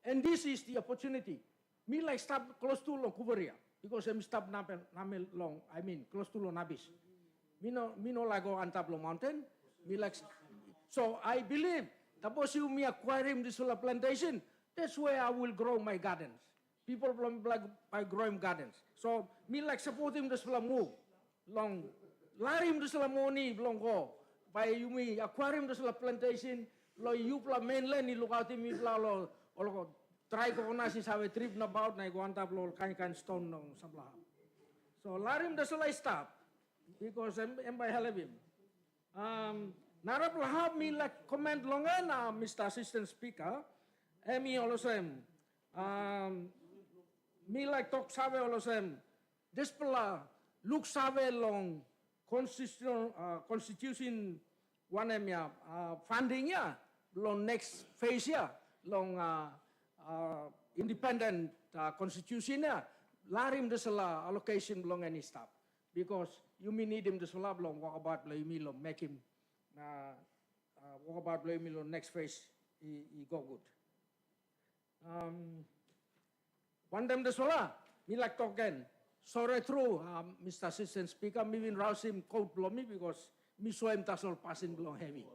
And this is the opportunity. Me like stop close to long Kuvaria because I'm stop namel long. I mean close to long Nabis. Me no like go on top of mountain. Me like so I believe suppose you me acquiring this plantation, that's where I will grow my gardens. People like by growing gardens. So me like support him this move long. Let him this money long go. By you me acquiring this plantation, lo you mainland you look out him me lo try ko na si have a trip na about na go on top lo kan stone no sabla. So let him this stop. Because I'm by Halabim. Narap lahab me like comment longan Mr. Assistant Speaker. Me also me like talk save also this pala look save long constitution one funding ya long next phase ya long independent constitution ya larim this allocation long any stop because you may need him to slab long walk about play me long make him walk about play me long next phase he go good. One time the solar me like talk again. Sorry through Mr. Assistant Speaker, me even rouse him cold below me because me saw him tassel passing below heavy.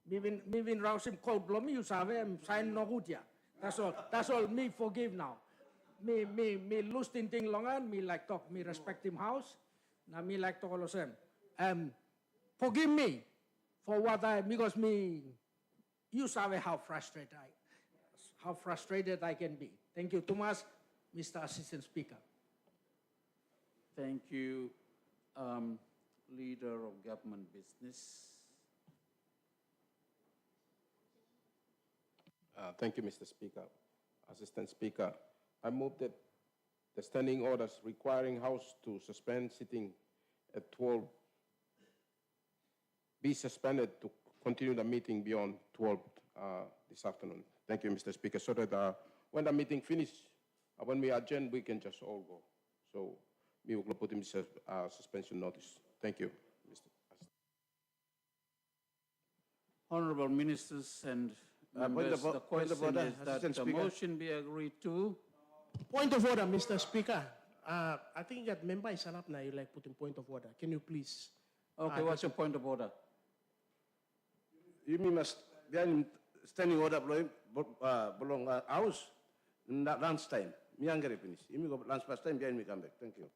Mivin rausim cold blow me you save sign no good ya. That's all. That's all. Me forgive now. Me lose thing longan. Me like talk. Me respect him house. Now me like talk all same. Forgive me for what because me you save how frustrated I can be. Thank you too much, Mr. Assistant Speaker. Thank you, Leader of Government Business. Thank you, Mr. Speaker. Assistant Speaker, I move that the standing orders requiring House to suspend sitting at 12 be suspended to continue the meeting beyond 12 this afternoon. Thank you, Mr. Speaker, so that when the meeting finishes, when we adjourn, we can just all go. So we will put him suspension notice. Thank you, Mr. Honorable Ministers and members, the question is that the motion be agreed to. Point of order, Mr. Speaker. I think that member is up now. You like putting point of order. Can you please? Okay, what's your point of order? You must be standing order belong house lunch time. Me angry finish. You go lunch past time. Behind me come back. Thank you.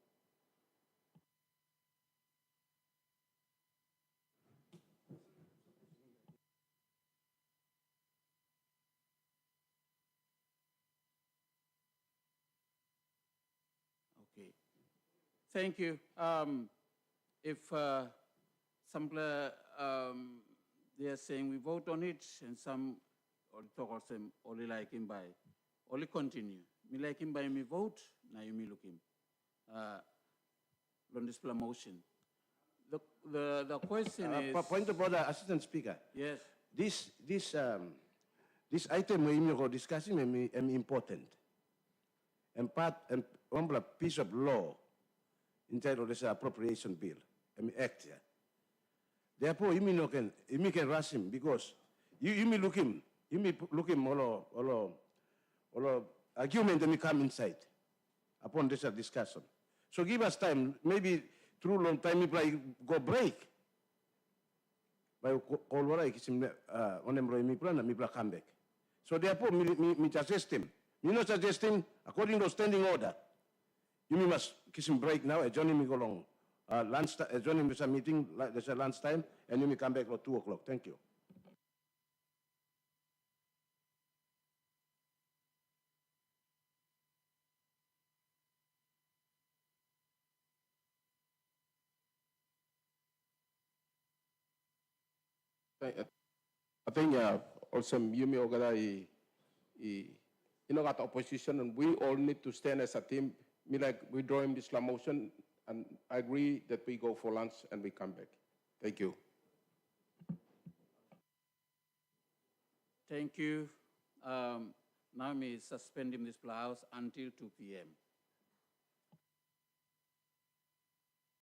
Okay. Thank you. If some they are saying we vote on it, and some or talk or say only like him by, only continue. Me like him by me vote, now you me look him. On this motion. The question is. Point of order, Assistant Speaker. Yes. This item we are discussing is important. And one piece of law inside of this appropriation bill, act here. Therefore, you can rush him because you may look him all argument and come inside upon this discussion. So give us time, maybe through long time, we go break. By call what I on them come back. So therefore, me suggest him. You not suggest him according to standing order. You must kiss him break now. Join him go long. Lunch. Join him with a meeting. There's a lunch time, and you may come back at 2 o'clock. Thank you. I think also Yumi Ogada got opposition, and we all need to stand as a team. Me like withdrawing this motion, and I agree that we go for lunch and we come back. Thank you. Thank you. Now me suspending this house until 2 p.m.